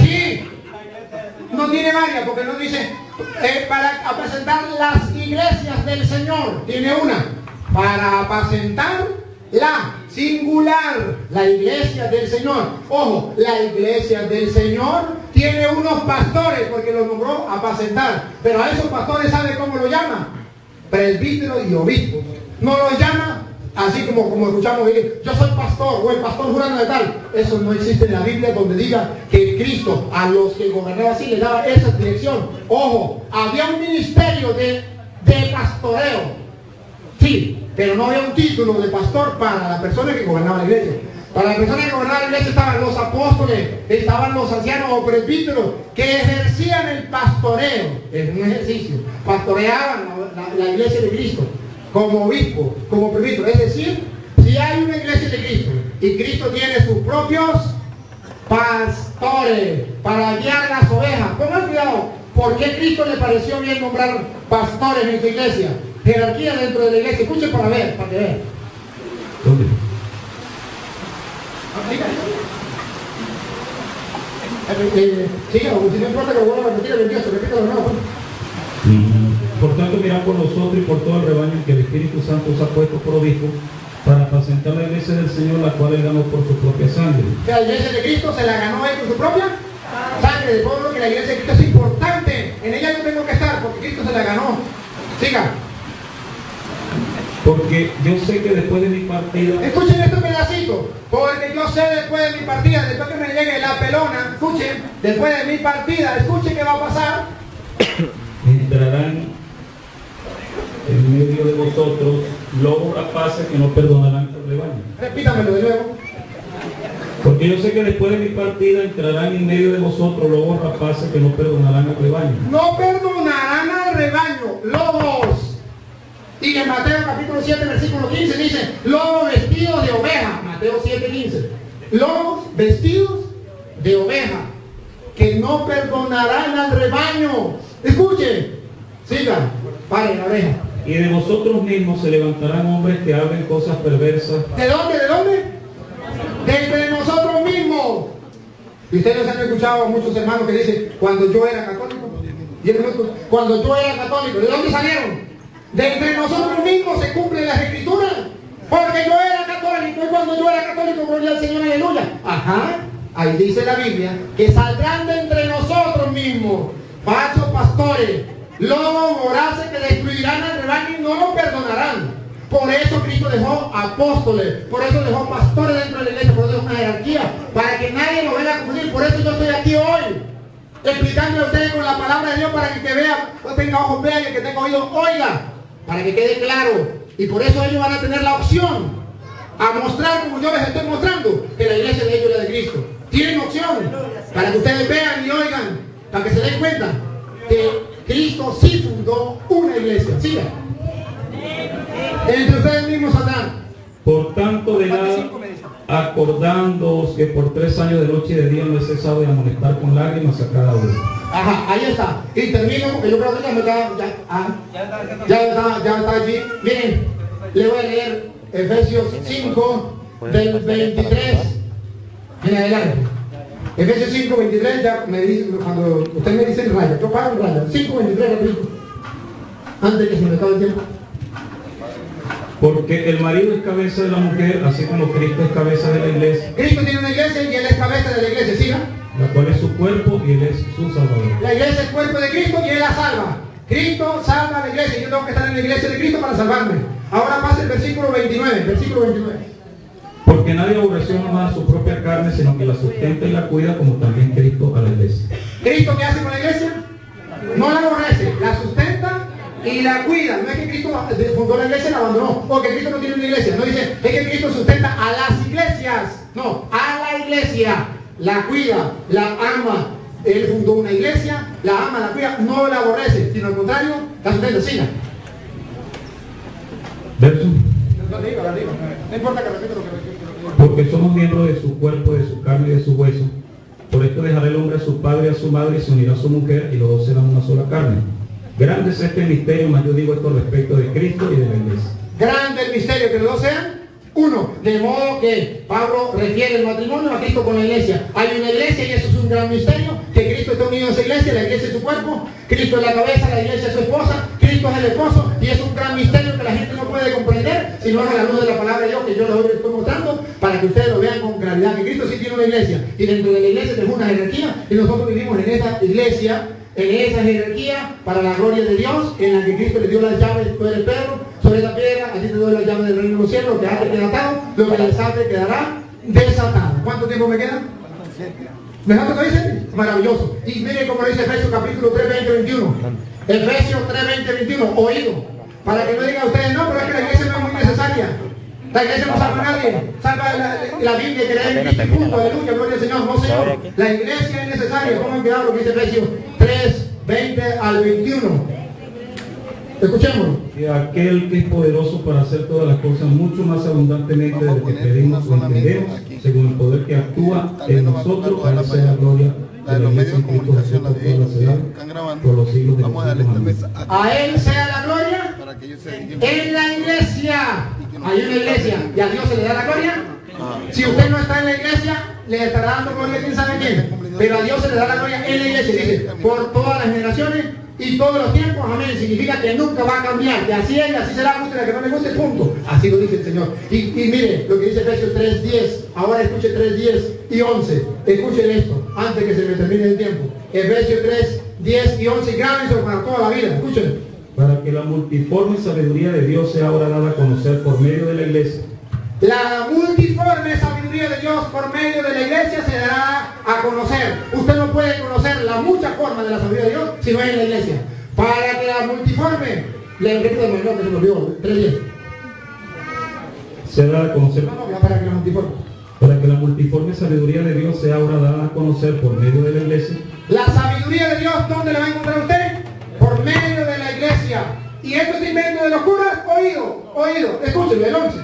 Sí. No tiene varias, porque no dice para apacentar las iglesias del Señor. Tiene una. Para apacentar la singular, la iglesia del Señor. Ojo, la iglesia del Señor tiene unos pastores, porque los nombró apacentar. Pero a esos pastores, ¿sabe cómo lo llama? Presbíteros y obispos. No los llama así como escuchamos decir, yo soy pastor o el pastor jurando de tal. Eso no existe en la Biblia donde diga que Cristo a los que gobernaba así le daba esa dirección. Ojo, había un ministerio de pastoreo. Sí, pero no había un título de pastor para la persona que gobernaba la iglesia. Para la persona que gobernaba la iglesia estaban los apóstoles, estaban los ancianos o presbíteros que ejercían el pastoreo. Es un ejercicio. Pastoreaban la iglesia de Cristo como obispo, como presbítero. Es decir, si hay una iglesia de Cristo y Cristo tiene sus propios pastores para guiar las ovejas. Pongan cuidado, ¿por qué Cristo le pareció bien nombrar pastores en su iglesia? Jerarquía dentro de la iglesia. Escuchen para que vean. ¿Dónde? Sí, si no importa que lo vuelva a repetir, repito de nuevo. Por tanto, mirad por nosotros y por todo el rebaño que el Espíritu Santo os ha puesto por obispo para apacentar la iglesia del Señor, la cual él ganó por su propia sangre. La iglesia de Cristo se la ganó él con su propia sangre. De modo que la iglesia de Cristo es importante. En ella yo tengo que estar porque Cristo se la ganó. Siga. Porque yo sé que después de mi partida... Escuchen este pedacito. Porque yo sé después de mi partida, después que me llegue la pelona, escuchen, después de mi partida, escuchen qué va a pasar. Entrarán en medio de vosotros lobos rapaces que no perdonarán al rebaño. Repítamelo de nuevo. Porque yo sé que después de mi partida entrarán en medio de vosotros lobos rapaces que no perdonarán al rebaño. No perdonarán al rebaño, lobos. Y en Mateo capítulo 7, versículo 15 dice, lobos vestidos de oveja. Mateo 7, 15. Lobos vestidos de oveja, que no perdonarán al rebaño. Escuchen, sigan, paren la oreja. Y de vosotros mismos se levantarán hombres que hablen cosas perversas. ¿De dónde? ¿De dónde? De entre nosotros mismos. Y ustedes han escuchado a muchos hermanos que dicen, cuando yo era católico, cuando yo era católico, ¿de dónde salieron? De entre nosotros mismos se cumplen las escrituras. Porque yo era católico, y cuando yo era católico, gloria al Señor, aleluya. Ajá, ahí dice la Biblia, que saldrán de entre nosotros mismos falsos pastores, lobos voraces que destruirán al rebaño y no lo perdonarán. Por eso Cristo dejó apóstoles, por eso dejó pastores dentro de la iglesia, por eso es una jerarquía, para que nadie lo venga a confundir. Por eso yo estoy aquí hoy, explicándole a ustedes con la palabra de Dios, para que el que vea, que tenga ojos vea, y el que tenga oídos oiga, para que quede claro. Y por eso ellos van a tener la opción a mostrar, como yo les estoy mostrando, que la iglesia de ellos es la de Cristo. Tienen opción para que ustedes vean y oigan, para que se den cuenta que Cristo sí fundó una iglesia. Siga. Entre ustedes mismos saldrán. Por tanto, de nada, acordándoos que por 3 años de noche y de día no he cesado de amonestar con lágrimas a cada uno. Ajá, ahí está. Y termino porque yo creo que ya está allí. Miren, le voy a leer Efesios 5 del 23 en adelante. Efesios 5, 23, ya me dice, cuando usted me dice en raya, yo paro en raya. 5, 23, repito. Antes de que se me acabe el tiempo. Porque el marido es cabeza de la mujer, así como Cristo es cabeza de la iglesia. Cristo tiene una iglesia y Él es cabeza de la iglesia, ¿siga? La cual es su cuerpo y Él es su salvador. La iglesia es el cuerpo de Cristo y Él la salva. Cristo salva a la iglesia y yo tengo que estar en la iglesia de Cristo para salvarme. Ahora pasa el versículo 29, versículo 29. Porque nadie aborreció jamás a su propia carne, sino que la sustenta y la cuida, como también Cristo a la iglesia. ¿Cristo qué hace con la iglesia? No la aborrece, la sustenta y la cuida. No es que Cristo fundó la iglesia y la abandonó, porque Cristo no tiene una iglesia. No dice, es que Cristo sustenta a las iglesias. No, a la iglesia. La cuida, la ama. Él fundó una iglesia, la ama, la cuida, no la aborrece, sino al contrario, la sustenta. Siga. Verso. No importa que repita lo que Porque somos miembros de su cuerpo, de su carne y de su hueso. Por esto dejará el hombre a su padre y a su madre, y se unirá a su mujer, y los dos serán una sola carne. Grande es este misterio, mas yo digo esto respecto de Cristo y de la iglesia. Grande el misterio, que los dos sean uno. De modo que Pablo refiere el matrimonio a Cristo con la iglesia. Hay una iglesia y eso es un gran misterio, que Cristo está unido a esa iglesia, la iglesia es su cuerpo, Cristo es la cabeza, la iglesia es su esposa, Cristo es el esposo, y es un gran misterio que la gente no puede comprender, sino a la luz de la palabra de Dios que yo les estoy mostrando, para que ustedes lo vean con claridad, que Cristo sí tiene una iglesia, y dentro de la iglesia tenemos una jerarquía, y nosotros vivimos en esa iglesia, en esa jerarquía, para la gloria de Dios, en la que Cristo le dio las llaves, tú eres Pedro, sobre esa piedra, a ti te doy las llaves del reino de los cielos, lo que ate queda atado, lo que desate quedará desatado. ¿Cuánto tiempo me queda? ¿Me dejaste lo que dice? Maravilloso. Y mire cómo lo dice Efesios capítulo 3, 20, 21. Efesios 3, 20, 21. Oído. Para que no digan ustedes, no, pero es que la iglesia no es muy necesaria. La iglesia no salva a nadie. Salva la Biblia que le da el punto. Aleluya, gloria al Señor. No, Señor. La iglesia es necesaria. Pongan cuidado lo que dice Efesios 3, 20 al 21. Escuchémoslo. Y aquel que es poderoso para hacer todas las cosas mucho más abundantemente de lo que pedimos o entendemos, según el poder que actúa en nosotros, a él sea la gloria de la iglesia en Cristo Jesús por todas las edades, por los siglos de los siglos. Amén. A él sea la gloria en la iglesia. Hay una iglesia y a Dios se le da la gloria. Si usted no está en la iglesia, le estará dando gloria a quién sabe quién. Pero a Dios se le da la gloria en la iglesia. Dice, por todas las generaciones y todos los tiempos, amén. Significa que nunca va a cambiar, que así es y así será, guste la que no le guste, punto. Así lo dice el Señor. Y mire lo que dice Efesios 3:10. Ahora escuche 3:10 y 11. Escuchen esto, antes que se me termine el tiempo. Efesios 3:10 y 11. Grábense para toda la vida, escuchen. Para que la multiforme sabiduría de Dios sea ahora dada a conocer por medio de la iglesia. La multiforme sabiduría de Dios por medio de la iglesia se dará a conocer. Usted no puede conocer la mucha forma de la sabiduría de Dios si no es en la iglesia. Para que la multiforme, le repito de mayor que se me olvidó, 3:10. Se da a conocer. Para que la multiforme. Para que la multiforme sabiduría de Dios sea ahora dada a conocer por medio de la iglesia. La sabiduría de Dios, ¿dónde la va a encontrar usted? Por medio de la iglesia. Y esto es invento de los curas, oído, escúchenlo, el 11.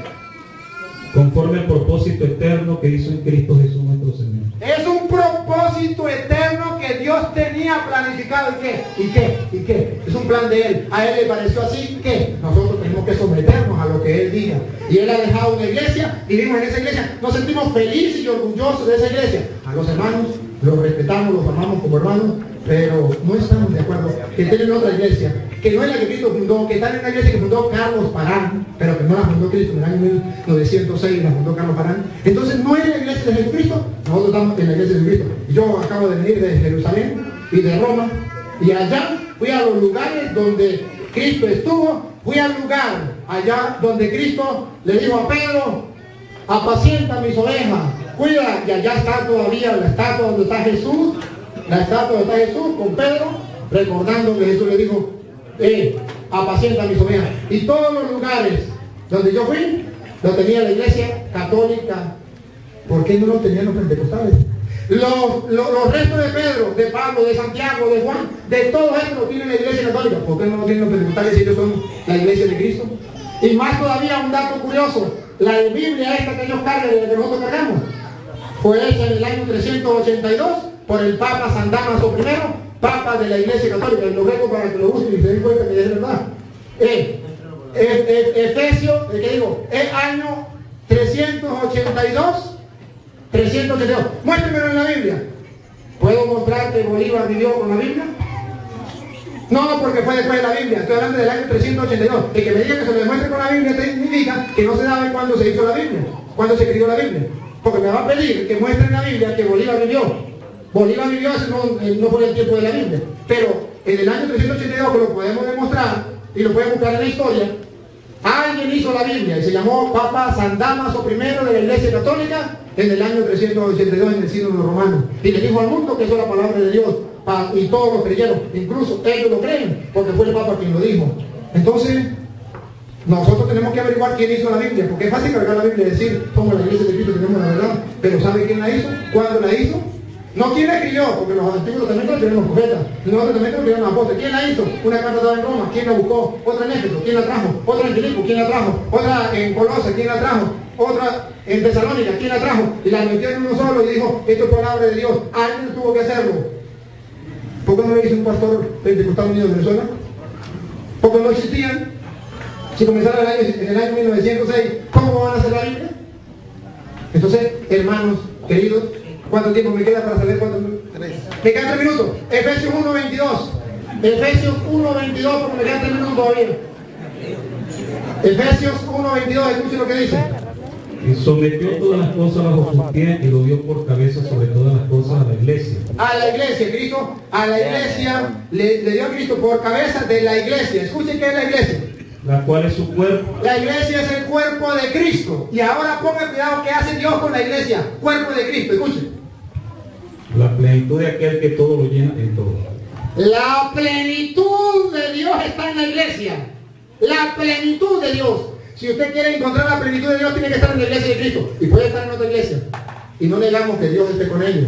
Conforme al propósito eterno que hizo en Cristo Jesús nuestro Señor. Es un propósito eterno que Dios Dios tenía planificado ¿y qué? Es un plan de Él. A Él le pareció así que nosotros tenemos que someternos a lo que Él diga. Y Él ha dejado una iglesia, vivimos en esa iglesia, nos sentimos felices y orgullosos de esa iglesia. A los hermanos los respetamos, los amamos como hermanos, pero no estamos de acuerdo que tienen otra iglesia, que no es la que Cristo fundó, que está en una iglesia que fundó Carlos Parán, pero que no la fundó Cristo. En el año 1906 la fundó Carlos Parán. Entonces no es la iglesia de Jesucristo, nosotros estamos en la iglesia de Jesucristo. Yo acabo de venir de Jerusalén y de Roma, y allá fui a los lugares donde Cristo estuvo. Fui al lugar allá donde Cristo le dijo a Pedro: apacienta mis ovejas, cuida, y allá está todavía la estatua donde está Jesús, la estatua donde está Jesús con Pedro, recordando que Jesús le dijo: apacienta mis ovejas. Y todos los lugares donde yo fui, lo tenía la iglesia católica. ¿Por qué no lo tenían los pentecostales? Los restos de Pedro, de Pablo, de Santiago, de Juan, de todo esto lo tiene la iglesia católica. ¿Por qué no lo tienen los pentecostales si ellos son la iglesia de Cristo? Y más todavía, un dato curioso: la Biblia esta que ellos cargan, de la que nosotros cargamos, fue hecha en el año 382 por el Papa San Damaso I, Papa de la Iglesia Católica. Y lo dejo para que lo busquen y se den cuenta que es verdad. Efesios, ¿qué digo? Es año 382. Muéstrenmelo en la Biblia. ¿Puedo mostrar que Bolívar vivió con la Biblia? No, porque fue después de la Biblia. Estoy hablando del año 382. El que me diga que se lo demuestre con la Biblia significa que no se sabe cuándo se hizo la Biblia, cuándo se escribió la Biblia. Porque me va a pedir que muestre en la Biblia que Bolívar vivió. Bolívar vivió, no fue el tiempo de la Biblia. Pero en el año 382, que lo podemos demostrar y lo pueden buscar en la historia, alguien hizo la Biblia y se llamó Papa San Damaso I de la Iglesia Católica en el año 382 en el Sínodo Romano. Y le dijo al mundo que eso es la palabra de Dios. Y todos lo creyeron, incluso ellos lo creen, porque fue el Papa quien lo dijo. Entonces, nosotros tenemos que averiguar quién hizo la Biblia, porque es fácil cargar la Biblia y decir, somos la iglesia de Cristo, tenemos la verdad, pero ¿sabe quién la hizo? ¿Cuándo la hizo? No quién la escribió, porque los antiguos testamentos lo escribieron los profetas, los nuevos testamentos lo escribieron los apóstoles. ¿Quién la hizo? Una carta estaba en Roma, ¿quién la buscó? Otra en Éfeso, ¿quién la trajo? Otra en Filipo, ¿quién la trajo? Otra en Colosas, ¿quién la trajo? Otra en Tesalónica, ¿quién la trajo? Y la metió en uno solo y dijo, esto es palabra de Dios, alguien tuvo que hacerlo. ¿Por qué no lo hizo un pastor pentecostal unido de Venezuela? Porque no existían. Si comenzaron en el año 1906, ¿cómo van a hacer la Biblia? Entonces, hermanos, queridos, ¿cuánto tiempo me queda para saber cuánto? 3. Me quedan 3 minutos. Efesios 1:22. Efesios 1:22, porque me quedan 3 minutos todavía. Efesios 1:22, escuchen lo que dice. Y sometió todas las cosas bajo sus pies y lo dio por cabeza sobre todas las cosas a la iglesia. A la iglesia, Cristo, a la iglesia, le dio a Cristo por cabeza de la iglesia. Escuchen qué es la iglesia. La cual es su cuerpo. La iglesia es el cuerpo de Cristo. Y ahora pongan cuidado qué hace Dios con la iglesia. Cuerpo de Cristo, escuchen. La plenitud de aquel que todo lo llena en todo. La plenitud de Dios está en la iglesia. La plenitud de Dios. Si usted quiere encontrar la plenitud de Dios, tiene que estar en la iglesia de Cristo. Y puede estar en otra iglesia. Y no negamos que Dios esté con ellos.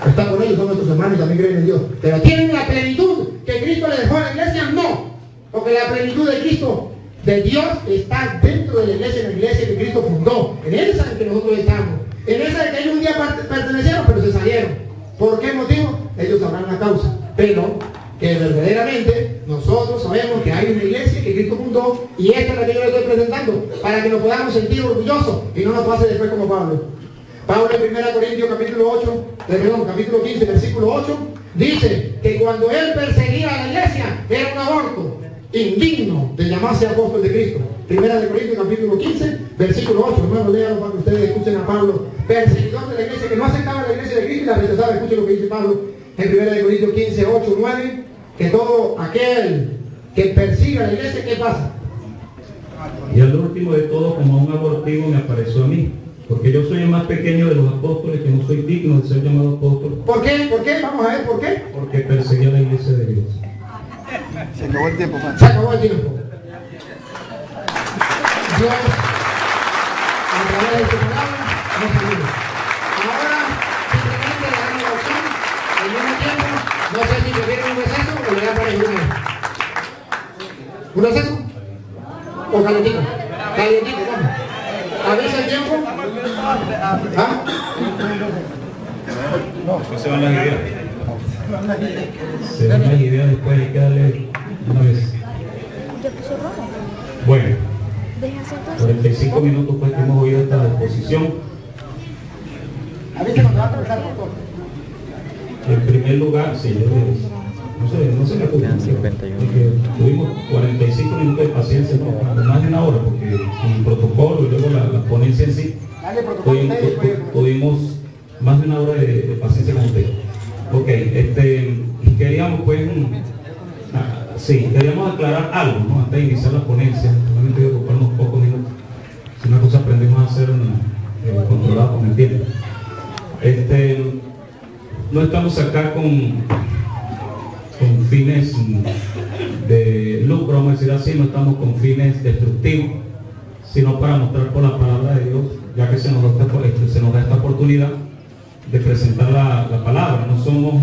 Está con ellos, son nuestros hermanos y también creen en Dios. Pero ¿tienen la plenitud que Cristo le dejó a la iglesia? No. Porque la plenitud de Cristo, de Dios, está dentro de la iglesia que Cristo fundó. En esa en que nosotros estamos. En esa que ellos un día pertenecieron, pero se salieron. ¿Por qué motivo? Ellos sabrán la causa. Pero que verdaderamente nosotros sabemos que hay una iglesia que Cristo fundó y esta es la que yo le estoy presentando para que nos podamos sentir orgullosos y no nos pase después como Pablo. Pablo en 1 Corintios capítulo 15, versículo 8, dice que cuando él perseguía a la iglesia era un aborto indigno de llamarse apóstol de Cristo. 1 Corintios capítulo 15, versículo 8, hermano, léalo para que ustedes escuchen a Pablo, perseguidor de la iglesia, que no aceptaba la iglesia de Cristo y la rechazaba. Escuchen lo que dice Pablo en 1 Corintios 15, 8, 9, que todo aquel que persiga a la iglesia, ¿qué pasa? Y al último de todo, como un abortivo, me apareció a mí, porque yo soy el más pequeño de los apóstoles, que no soy digno de ser llamado apóstol. ¿Por qué? ¿Por qué? Vamos a ver, ¿por qué? Porque perseguí a la iglesia de Dios. Se acabó el tiempo, Juan. Se acabó el tiempo. Dios, a través de su palabra, nos ayuda. Ahora, simplemente le damos la opción, al mismo tiempo, no sé si prefieren un receso o le dan para ayudar. ¿Un receso? ¿O calentito? Calentito, vamos. ¿Avisa el tiempo? ¿Ah? No se van las ideas. Se dan las ideas después, hay que darle una vez. Bueno, 45 minutos pues que hemos oído esta exposición. En primer lugar, sí, no se me ocurre. Tuvimos 45 minutos de paciencia, no, más de una hora, porque con el protocolo y luego la ponencia en sí, tuvimos más de una hora de paciencia con usted. Ok, queríamos pues, queríamos aclarar algo, ¿no? Antes de iniciar la ponencia, solamente voy a ocupar unos pocos minutos. Si una cosa aprendimos a hacer controlada con el tiempo. No estamos acá con fines de lucro, vamos a decir así, no estamos con fines destructivos, sino para mostrar por la palabra de Dios, ya que se nos da esta oportunidad de presentar la palabra. No somos,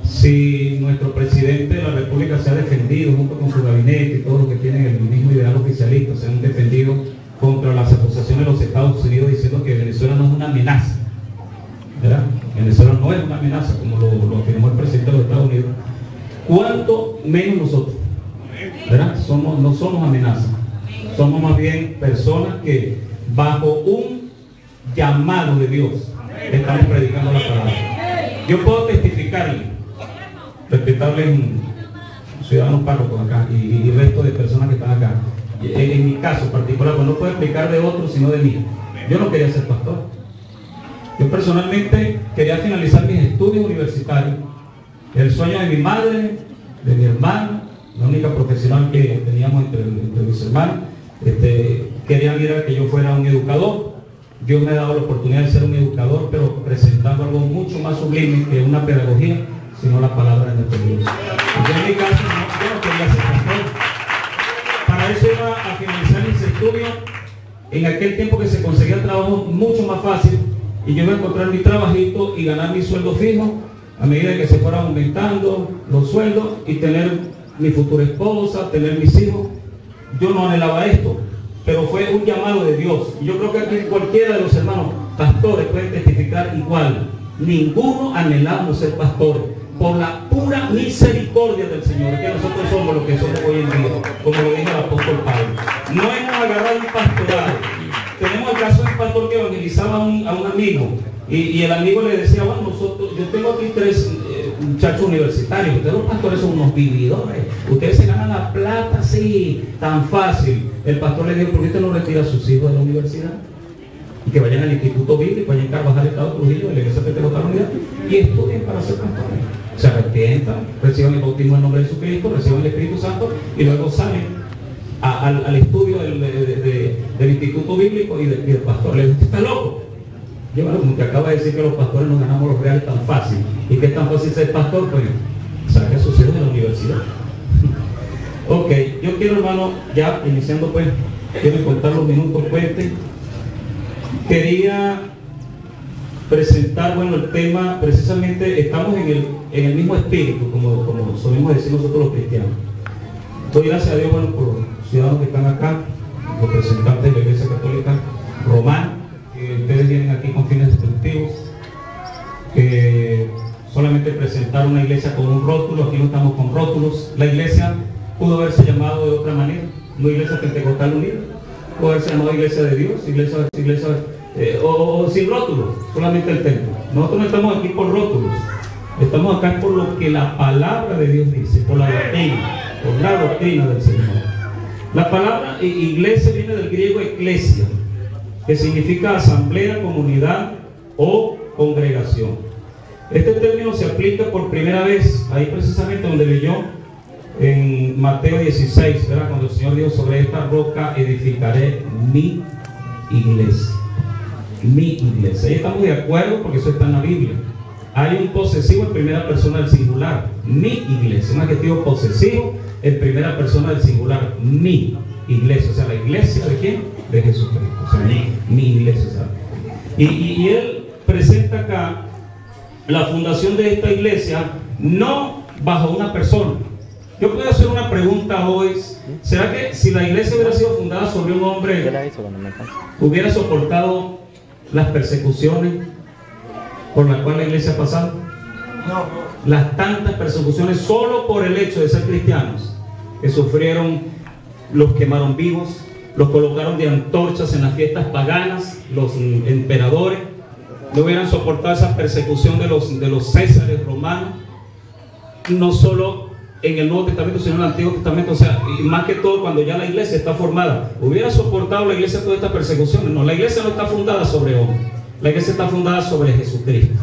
si nuestro presidente de la República se ha defendido junto con su gabinete y todos los que tienen el mismo ideal oficialista, se han defendido contra las acusaciones de los Estados Unidos diciendo que Venezuela no es una amenaza, ¿verdad? Venezuela no es una amenaza, como lo afirmó el presidente de los Estados Unidos. ¿Cuánto menos nosotros? ¿Verdad? No somos amenazas, somos más bien personas que bajo un llamado de Dios estamos predicando la palabra. Yo puedo testificarle, respetables ciudadanos párrocos acá y resto de personas que están acá. En mi caso particular, pues no puedo explicar de otros sino de mí. Yo no quería ser pastor. Yo personalmente quería finalizar mis estudios universitarios. El sueño de mi madre, de mi hermana, la única profesional que teníamos entre mis hermanos, querían ir a que yo fuera un educador. Dios me ha dado la oportunidad de ser un educador, pero presentando algo mucho más sublime que una pedagogía, sino la palabra de nuestro Dios. Yo en mi caso yo no quería ser pastor. Para eso iba a finalizar mis estudios. En aquel tiempo que se conseguía trabajo mucho más fácil, y yo iba a encontrar mi trabajito y ganar mi sueldo fijo a medida que se fueran aumentando los sueldos y tener mi futura esposa, tener mis hijos. Yo no anhelaba esto, pero fue un llamado de Dios. Y yo creo que aquí cualquiera de los hermanos pastores pueden testificar igual. Ninguno anhelamos ser pastores. Por la pura misericordia del Señor, que nosotros somos lo que somos hoy en día, como lo dijo el apóstol Pablo. No hemos agarrado un pastorado. Tenemos el caso de un pastor que evangelizaba a un amigo, y el amigo le decía, bueno, yo tengo aquí 3 muchachos universitarios, ustedes los pastores son unos vividores, ustedes se ganan la plata así, tan fácil. El pastor le dijo, ¿por qué usted no retira a sus hijos de la universidad? Y que vayan al Instituto Bíblico, vayan a Carvajal, Estado Trujillo, de la Iglesia Pentecostal Unidad, y estudien para ser pastores. Se arrepientan, reciban el bautismo en nombre de Jesucristo, reciban el Espíritu Santo, y luego salen al estudio del Instituto Bíblico y del pastor. Le digo, ¿usted está loco? Yo, bueno, como te acaba de decir que los pastores nos ganamos los reales tan fácil, y que es tan fácil ser pastor, pues saque a sus hijos de la universidad. Ok, yo quiero, hermano, ya iniciando pues, quiero contar los minutos puentes. Quería presentar, bueno, el tema, precisamente estamos en el mismo espíritu, como solemos decir nosotros los cristianos. Doy gracias a Dios, bueno, por los ciudadanos que están acá, los representantes de la Iglesia Católica Romana, que ustedes vienen aquí con fines destructivos, que solamente presentar una iglesia con un rótulo. Aquí no estamos con rótulos. La iglesia pudo haberse llamado de otra manera, no Iglesia Pentecostal Unida, pudo haberse llamado Iglesia de Dios, o sin rótulos, solamente el templo. Nosotros no estamos aquí por rótulos, estamos acá por lo que la palabra de Dios dice, por la doctrina del Señor. La palabra iglesia viene del griego eclesia, que significa asamblea, comunidad o congregación. Este término se aplica por primera vez ahí precisamente donde leyó en Mateo 16, ¿verdad? Cuando el Señor dijo, sobre esta roca edificaré mi iglesia. Mi iglesia. Ahí estamos de acuerdo porque eso está en la Biblia. Hay un posesivo en primera persona del singular, mi iglesia, un adjetivo posesivo en primera persona del singular, mi iglesia. O sea, la iglesia de quién? De Jesucristo. O sea, mi iglesia, ¿sabes? Y él presenta acá la fundación de esta iglesia no bajo una persona. Yo puedo hacer una pregunta hoy. ¿Será que si la iglesia hubiera sido fundada sobre un hombre, hubiera soportado las persecuciones por las cuales la iglesia ha pasado? las tantas persecuciones solo por el hecho de ser cristianos, que sufrieron, los quemaron vivos, los colocaron de antorchas en las fiestas paganas, los emperadores no hubieran soportado esa persecución de los césares romanos, no solo en el Nuevo Testamento sino en el Antiguo Testamento. O sea, y más que todo cuando ya la iglesia está formada, hubiera soportado la iglesia todas estas persecuciones. No, la iglesia no está fundada sobre hombres, la iglesia está fundada sobre Jesucristo.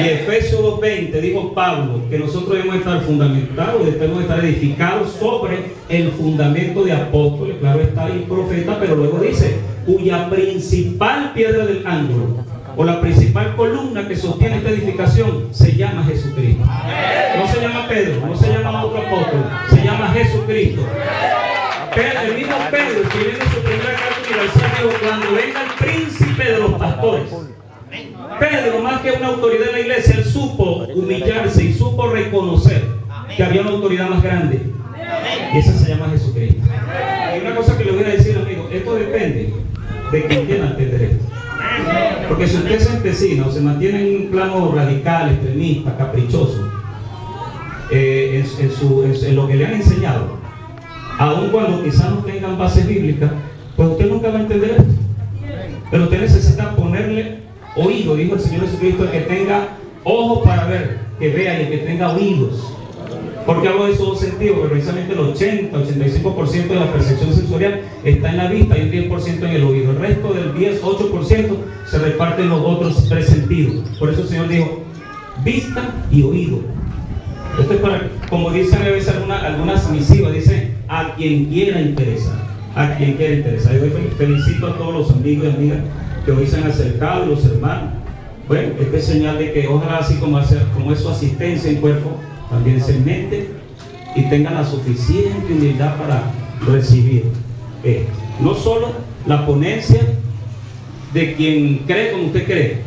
Y Efesios 2:20 dijo Pablo que nosotros debemos estar fundamentados, debemos estar edificados sobre el fundamento de apóstoles, claro está, y profeta, pero luego dice, cuya principal piedra del ángulo o la principal columna que sostiene esta edificación se llama Jesucristo. No se llama Pedro, no se llama otro apóstol, se llama Jesucristo. Pero el mismo Pedro, escribiendo su primera carta universal, dijo, cuando venga el príncipe de los pastores. Pedro, más que una autoridad en la iglesia, él supo humillarse y supo reconocer que había una autoridad más grande, y esa se llama Jesucristo. Y una cosa que le voy a decir, amigo, esto depende de quien quiera entender esto. Porque si usted se empecina o se mantiene en un plano radical, extremista, caprichoso, en lo que le han enseñado, aun cuando quizás no tengan bases bíblicas, pues usted nunca va a entender esto. Pero usted necesita ponerle oído, dijo el Señor Jesucristo, que tenga ojos para ver, que vea, y que tenga oídos. ¿Por qué hablo de esos dos sentidos? Porque precisamente el 80-85% de la percepción sensorial está en la vista y un 10% en el oído. El resto del 10-8% se reparte en los otros tres sentidos. Por eso el Señor dijo, vista y oído. Esto es para, como dicen a veces algunas misivas, dice, a quien quiera interesar. A quien quiera interesar. Yo felicito a todos los amigos y amigas que hoy se han acercado, los hermanos. Bueno, esta es señal de que ojalá así como es su asistencia en cuerpo, también se meten y tengan la suficiente humildad para recibir esto. No solo la ponencia de quien cree como usted cree,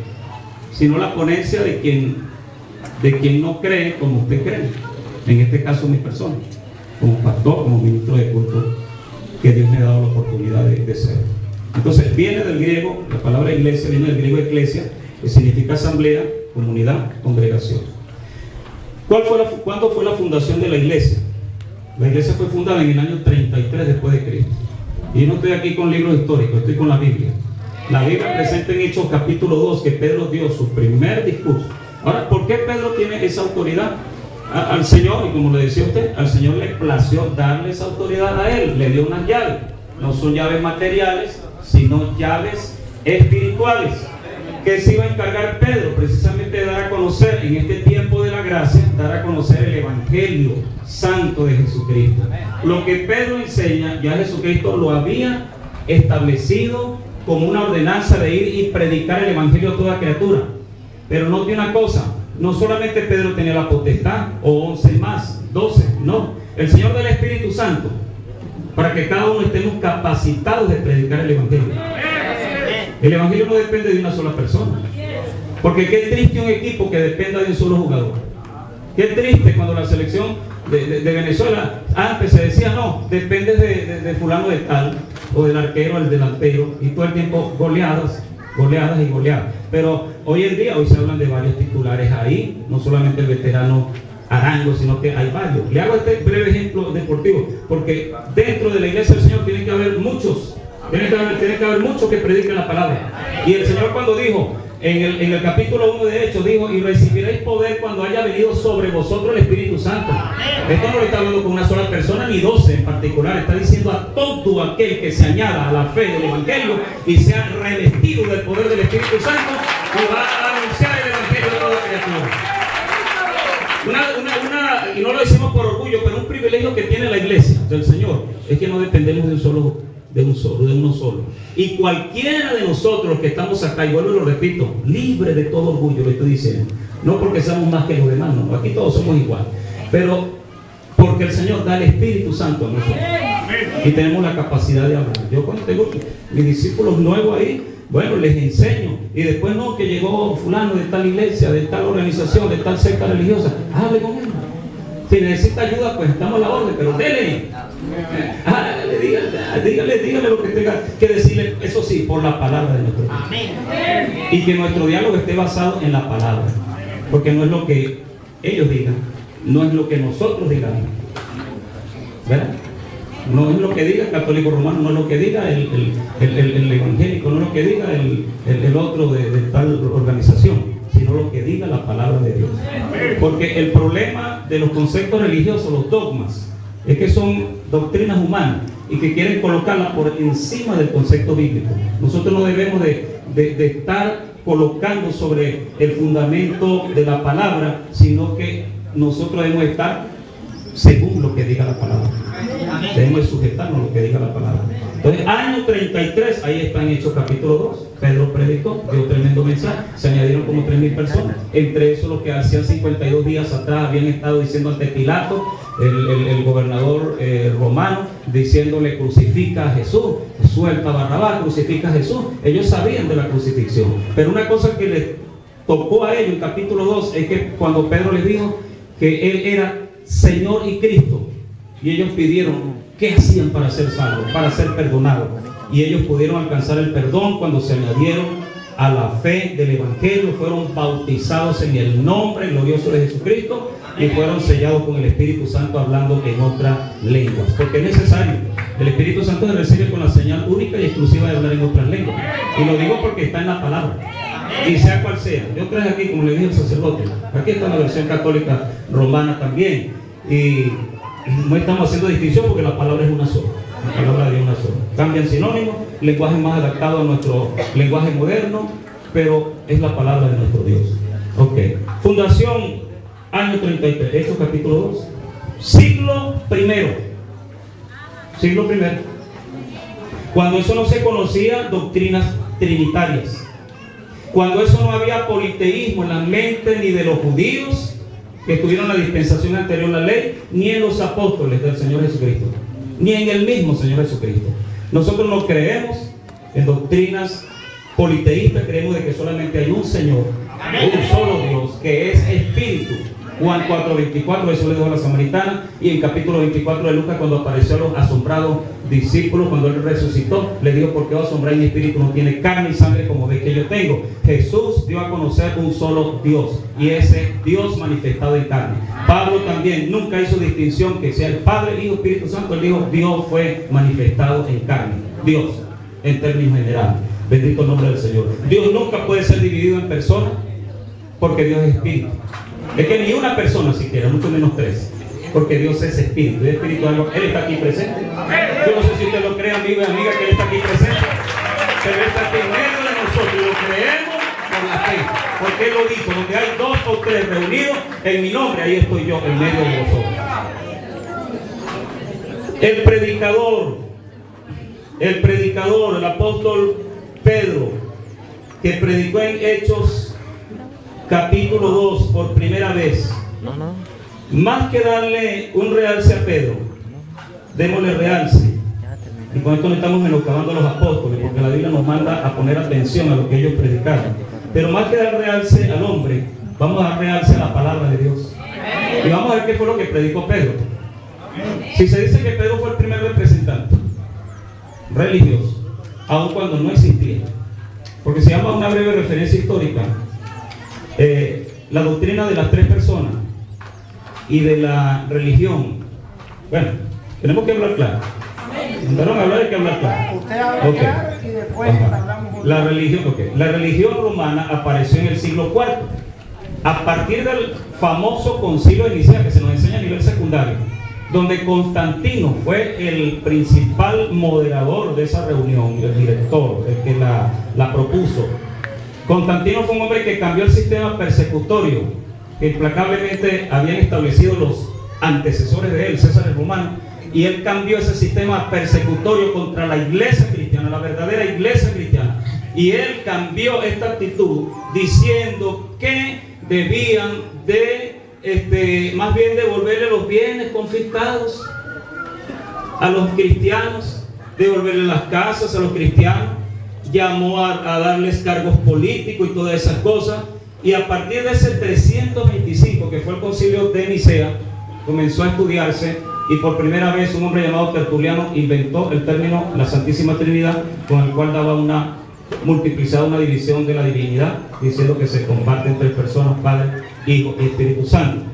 sino la ponencia de quien no cree como usted cree. En este caso mi persona, como pastor, como ministro de culto, que Dios me ha dado la oportunidad de ser. Entonces viene del griego, la palabra iglesia viene del griego eclesia, que significa asamblea, comunidad, congregación. ¿Cuándo fue la fundación de la iglesia? La iglesia fue fundada en el año 33 después de Cristo. Y no estoy aquí con libros históricos, estoy con la Biblia. La Biblia presenta en Hechos capítulo 2 que Pedro dio su primer discurso. Ahora, ¿por qué Pedro tiene esa autoridad? Al Señor, y como le decía usted, al Señor le plació darle esa autoridad a él, le dio unas llaves. No son llaves materiales, sino llaves espirituales. ¿Qué se iba a encargar Pedro? Precisamente de dar a conocer en este tiempo de la gracia, dar a conocer el Evangelio Santo de Jesucristo. Lo que Pedro enseña, ya Jesucristo lo había establecido como una ordenanza de ir y predicar el Evangelio a toda criatura. Pero note una cosa, no solamente Pedro tenía la potestad, o 11 más, 12, no. El Señor del Espíritu Santo, para que cada uno estemos capacitados de predicar el Evangelio. El Evangelio no depende de una sola persona. Porque qué triste un equipo que dependa de un solo jugador. Qué triste cuando la selección de Venezuela antes se decía, no, depende de fulano de tal, o del arquero, el delantero, y todo el tiempo goleadas y goleadas. Pero hoy en día, hoy se hablan de varios titulares ahí, no solamente el veterano Arango, sino que hay varios. Le hago este breve ejemplo deportivo, porque dentro de la iglesia del Señor tiene que haber muchos. Tiene que haber muchos que prediquen la palabra. Y el Señor cuando dijo, en el capítulo 1 de Hechos, dijo, y recibiréis poder cuando haya venido sobre vosotros el Espíritu Santo. Esto no lo está hablando con una sola persona, ni 12 en particular. Está diciendo a todo aquel que se añada a la fe del Evangelio y sea revestido del poder del Espíritu Santo, y va a anunciar el Evangelio a toda criatura. Y no lo decimos por orgullo, pero un privilegio que tiene la iglesia del Señor es que no dependemos de uno solo. Y cualquiera de nosotros que estamos acá, y vuelvo y lo repito, libre de todo orgullo, le estoy diciendo, no porque seamos más que los demás, no, aquí todos somos iguales, pero porque el Señor da el Espíritu Santo a nosotros y tenemos la capacidad de hablar. Yo cuando tengo mis discípulos nuevos ahí, bueno, les enseño, y después no, que llegó fulano de tal iglesia, de tal organización, de tal secta religiosa, hable con él. Si necesita ayuda, pues estamos a la orden, pero dele. Dígale lo que tenga que decirle, eso sí, por la palabra de nuestro Dios. Amén. Y que nuestro diálogo esté basado en la palabra, porque no es lo que ellos digan, no es lo que nosotros digamos, ¿verdad? No es lo que diga el católico romano, no es lo que diga el evangélico, no es lo que diga el otro de tal organización, sino lo que diga la palabra de Dios. Porque el problema de los conceptos religiosos, los dogmas, es que son doctrinas humanas y que quieren colocarlas por encima del concepto bíblico. Nosotros no debemos de estar colocando sobre el fundamento de la palabra, sino que nosotros debemos estar según lo que diga la palabra. Debemos de sujetarnos a lo que diga la palabra. Entonces, año 33, ahí está en Hechos capítulo 2, Pedro predicó, dio tremendo mensaje, se añadieron como 3.000 personas, entre eso los que hacían 52 días atrás habían estado diciendo ante Pilato, el gobernador romano, diciéndole crucifica a Jesús, suelta a Barrabás, crucifica a Jesús. Ellos sabían de la crucifixión, pero una cosa que les tocó a ellos en capítulo 2 es que cuando Pedro les dijo que él era Señor y Cristo, y ellos pidieron qué hacían para ser salvos, para ser perdonados, y ellos pudieron alcanzar el perdón cuando se añadieron a la fe del Evangelio, fueron bautizados en el nombre glorioso de Jesucristo y fueron sellados con el Espíritu Santo hablando en otras lenguas, porque es necesario. El Espíritu Santo se recibe con la señal única y exclusiva de hablar en otras lenguas, y lo digo porque está en la palabra, y sea cual sea. Yo traje aquí, como le dije al sacerdote, aquí está la versión católica romana también, y no estamos haciendo distinción porque la palabra es una sola. La palabra de Dios es una sola. Cambian sinónimos, lenguaje más adaptado a nuestro lenguaje moderno, pero es la palabra de nuestro Dios. Ok. Fundación, año 33, Hechos capítulo 2. Siglo primero. Siglo primero. Cuando eso no se conocía, doctrinas trinitarias. Cuando eso no había politeísmo en la mente ni de los judíos que tuvieron la dispensación anterior a la ley, ni en los apóstoles del Señor Jesucristo, ni en el mismo Señor Jesucristo. Nosotros no creemos en doctrinas politeístas, creemos de que solamente hay un Señor, un solo Dios, que es Espíritu. Juan 4:24, eso le dijo a la samaritana, y en capítulo 24 de Lucas, cuando apareció a los asombrados discípulos, cuando él resucitó, le dijo: ¿por qué os asombráis? Mi espíritu no tiene carne y sangre como veis que yo tengo. Jesús dio a conocer un solo Dios, y ese Dios manifestado en carne. Pablo también nunca hizo distinción que sea el Padre, Hijo, Espíritu Santo. Él dijo: Dios fue manifestado en carne. Dios, en términos generales. Bendito el nombre del Señor. Dios nunca puede ser dividido en personas, porque Dios es espíritu. Es que ni una persona siquiera, mucho menos tres, porque Dios es espíritu. Y espíritu, Él está aquí presente. Yo no sé si usted lo cree, amigo y amiga, que Él está aquí presente, pero Él está aquí en medio de nosotros y lo creemos por la fe, porque Él lo dijo: donde hay 2 o 3 reunidos en mi nombre, ahí estoy yo en medio de vosotros. El predicador, el apóstol Pedro, que predicó en Hechos capítulo 2 por primera vez. Más que darle un realce a Pedro, démosle realce. Y con esto no estamos menoscabando a los apóstoles, porque la Biblia nos manda a poner atención a lo que ellos predicaron. Pero más que dar realce al hombre, vamos a dar realce a la palabra de Dios. Y vamos a ver qué fue lo que predicó Pedro. Si se dice que Pedro fue el primer representante religioso, aun cuando no existía, porque se llama una breve referencia histórica, la doctrina de las 3 personas y de la religión. Bueno, tenemos que hablar claro. Mandaron a hablar, hay que hablar claro. Usted habla claro y después hablamos. La religión romana apareció en el siglo IV, a partir del famoso concilio de Nicea, que se nos enseña a nivel secundario, donde Constantino fue el principal moderador de esa reunión, el director, el que la propuso. Constantino fue un hombre que cambió el sistema persecutorio que implacablemente habían establecido los antecesores de él, César el Romano, y él cambió ese sistema persecutorio contra la iglesia cristiana, la verdadera iglesia cristiana. Y él cambió esta actitud diciendo que debían de más bien devolverle los bienes confiscados a los cristianos, devolverle las casas a los cristianos. Llamó a darles cargos políticos y todas esas cosas, y a partir de ese 325, que fue el concilio de Nicea, comenzó a estudiarse, y por primera vez un hombre llamado Tertuliano inventó el término la Santísima Trinidad, con el cual daba una división de la divinidad, diciendo que se comparten 3 personas, Padre, Hijo y Espíritu Santo.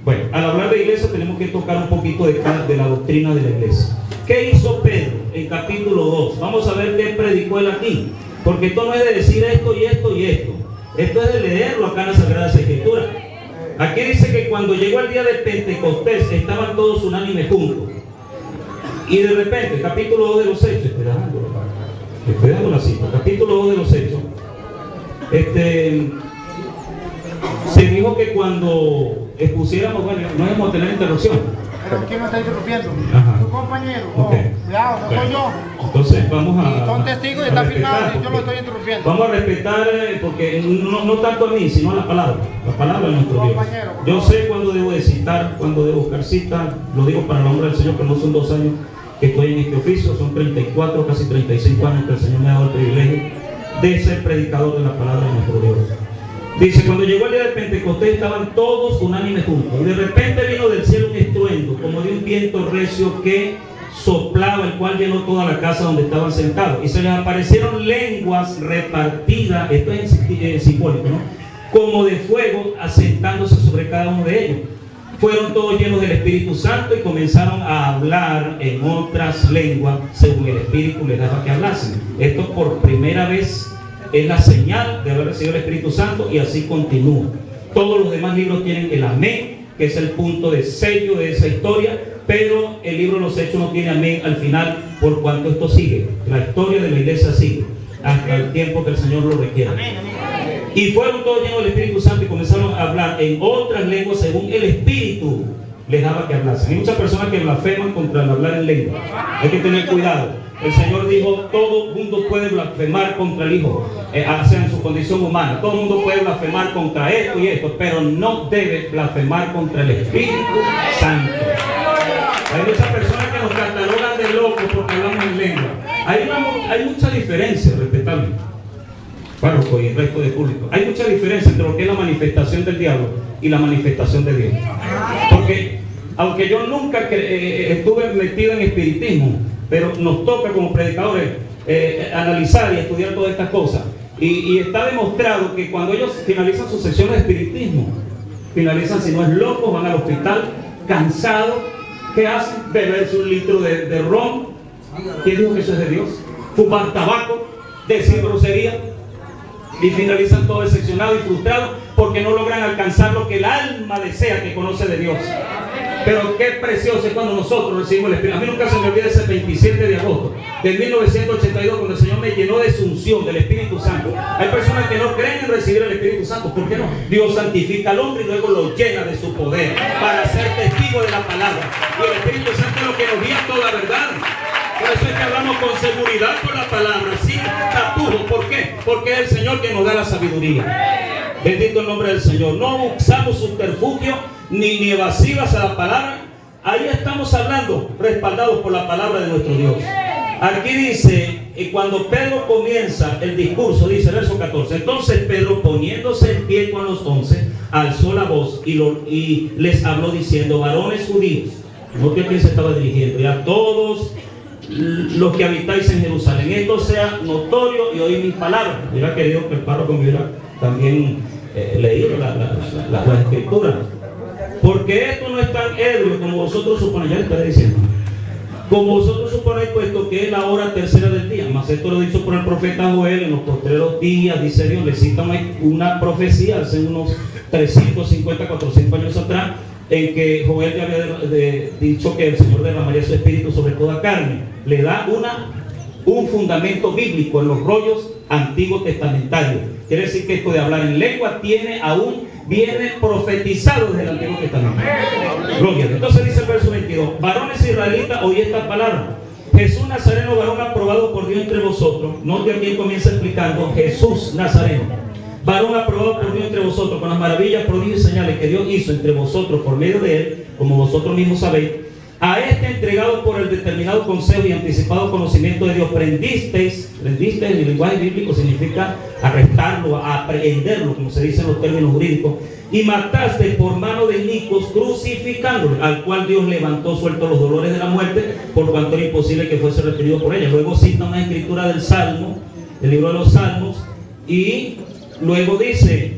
Bueno, al hablar de iglesia tenemos que tocar un poquito de la doctrina de la iglesia. ¿Qué hizo Pedro en capítulo 2? Vamos a ver qué predicó él aquí. Porque esto no es de decir esto y esto y esto. Esto es de leerlo acá en las Sagradas Escrituras. Aquí dice que cuando llegó el día de Pentecostés estaban todos unánimes juntos. Y de repente, capítulo 2 de los Hechos, estoy dando la cita, capítulo 2 de los Hechos, se dijo que cuando expusiéramos, bueno, no íbamos a tener interrupción. Pero ¿quién me está interrumpiendo? Ajá. Tu compañero. Okay. Cuidado, no soy yo. Entonces vamos a... Y son testigos y está firmado y yo lo estoy interrumpiendo. Vamos a respetar, porque no tanto a mí, sino a la palabra. La palabra de nuestro Dios. Yo sé cuándo debo de citar, cuándo debo buscar cita. Lo digo para la honra del Señor, pero no son 2 años que estoy en este oficio. Son 34, casi 35 años que el Señor me ha dado el privilegio de ser predicador de la palabra de nuestro Dios. Dice, cuando llegó el día de Pentecostés estaban todos unánimes juntos. Y de repente vino del cielo un estruendo, como de un viento recio que soplaba, el cual llenó toda la casa donde estaban sentados. Y se les aparecieron lenguas repartidas, esto es simbólico, ¿no? Como de fuego, asentándose sobre cada uno de ellos. Fueron todos llenos del Espíritu Santo y comenzaron a hablar en otras lenguas, según el Espíritu les daba que hablasen. Esto por primera vez es la señal de haber recibido el Espíritu Santo, y así continúa. Todos los demás libros tienen el amén, que es el punto de sello de esa historia, pero el libro de los Hechos no tiene amén al final, por cuanto esto sigue. La historia de la iglesia sigue hasta el tiempo que el Señor lo requiera. Y fueron todos llenos del Espíritu Santo y comenzaron a hablar en otras lenguas según el Espíritu les daba que hablasen. Hay muchas personas que blasfeman contra el hablar en lengua. Hay que tener cuidado. El Señor dijo, todo mundo puede blasfemar contra el Hijo, sea en su condición humana. Todo el mundo puede blasfemar contra esto y esto, pero no debe blasfemar contra el Espíritu Santo. Hay muchas personas que nos catalogan de locos porque hablamos en lengua. Hay mucha diferencia, respetable, párroco y el resto del público. Hay mucha diferencia entre lo que es la manifestación del diablo y la manifestación de Dios. Porque, aunque yo nunca estuve metido en espiritismo, pero nos toca como predicadores analizar y estudiar todas estas cosas. Y está demostrado que cuando ellos finalizan sus sesiones de espiritismo, finalizan, si no es locos, van al hospital cansados. ¿Qué hacen? Beberse un litro de ron. ¿Quién dijo que eso es de Dios? Fumar tabaco, decir grosería, y finalizan todo decepcionado y frustrado porque no logran alcanzar lo que el alma desea, que conoce de Dios. Pero qué precioso es cuando nosotros recibimos el Espíritu. A mí nunca se me olvida ese 27 de agosto de 1982, cuando el Señor me llenó de su unción, del Espíritu Santo. Hay personas que no creen en recibir el Espíritu Santo. ¿Por qué no? Dios santifica al hombre y luego lo llena de su poder para ser testigo de la palabra. Y el Espíritu Santo es lo que nos guía a toda verdad. Por eso es que hablamos con seguridad por la palabra, sin tapujos. ¿Por qué? Porque es el Señor que nos da la sabiduría. Bendito el nombre del Señor. No usamos subterfugio ni evasivas a la palabra. Ahí estamos hablando, respaldados por la palabra de nuestro Dios. Aquí dice, cuando Pedro comienza el discurso, dice verso 14: entonces Pedro, poniéndose en pie con los 11, alzó la voz y les habló diciendo: varones judíos. No que a quién se estaba dirigiendo, y a todos los que habitáis en Jerusalén, esto sea notorio y oíd mis palabras. Hubiera querido que el párroco me hubiera también leído la escritura, porque esto no es tan ebrio como vosotros suponéis. Ya le estaré diciendo, como vosotros suponéis, puesto que es la hora tercera del día. Mas esto lo dicho por el profeta Joel: en los postreros días, dice Dios. Le cita una profecía hace unos 350, 400 años atrás, en que Joel ya había dicho que el Señor derramaría su espíritu sobre toda carne. Le da un fundamento bíblico en los rollos antiguos testamentarios. Quiere decir que esto de hablar en lengua viene profetizado desde el Antiguo Testamento. Gloria. Entonces dice el verso 22: varones israelitas, oí esta palabra. Jesús Nazareno, varón aprobado por Dios entre vosotros. Note aquí comienza explicando Jesús Nazareno, varón aprobado por Dios entre vosotros, con las maravillas, prodigios y señales que Dios hizo entre vosotros por medio de él, como vosotros mismos sabéis. A este entregado por el determinado consejo y anticipado conocimiento de Dios, prendisteis en el lenguaje bíblico significa arrestarlo, aprehenderlo, como se dice en los términos jurídicos, y mataste por mano de inicuos, crucificándole, al cual Dios levantó suelto los dolores de la muerte, por cuanto era imposible que fuese retenido por ella. Luego cita una escritura del Salmo, el libro de los Salmos, y luego dice: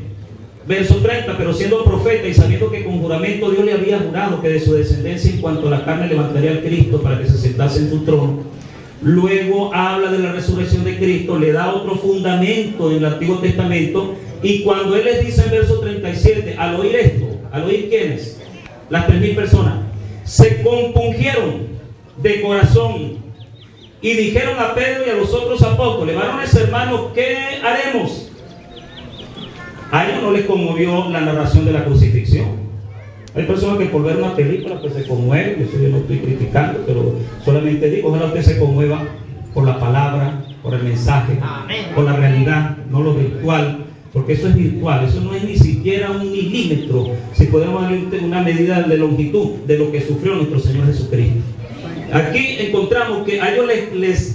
Verso 30, pero siendo profeta y sabiendo que con juramento Dios le había jurado que de su descendencia en cuanto a la carne levantaría al Cristo para que se sentase en su trono. Luego habla de la resurrección de Cristo, le da otro fundamento en el Antiguo Testamento. Y cuando él les dice en verso 37, al oír esto, al oír quiénes, las 3.000 personas, se compungieron de corazón y dijeron a Pedro y a los otros apóstoles: varones hermanos, ¿qué haremos? A ellos no les conmovió la narración de la crucifixión. Hay personas que por ver una película pues se conmueven. Eso yo no estoy criticando, pero solamente digo, ojalá usted se conmueva por la palabra, por el mensaje, por la realidad, no lo virtual, porque eso es virtual, eso no es ni siquiera un milímetro, si podemos darle una medida de longitud de lo que sufrió nuestro Señor Jesucristo. Aquí encontramos que a ellos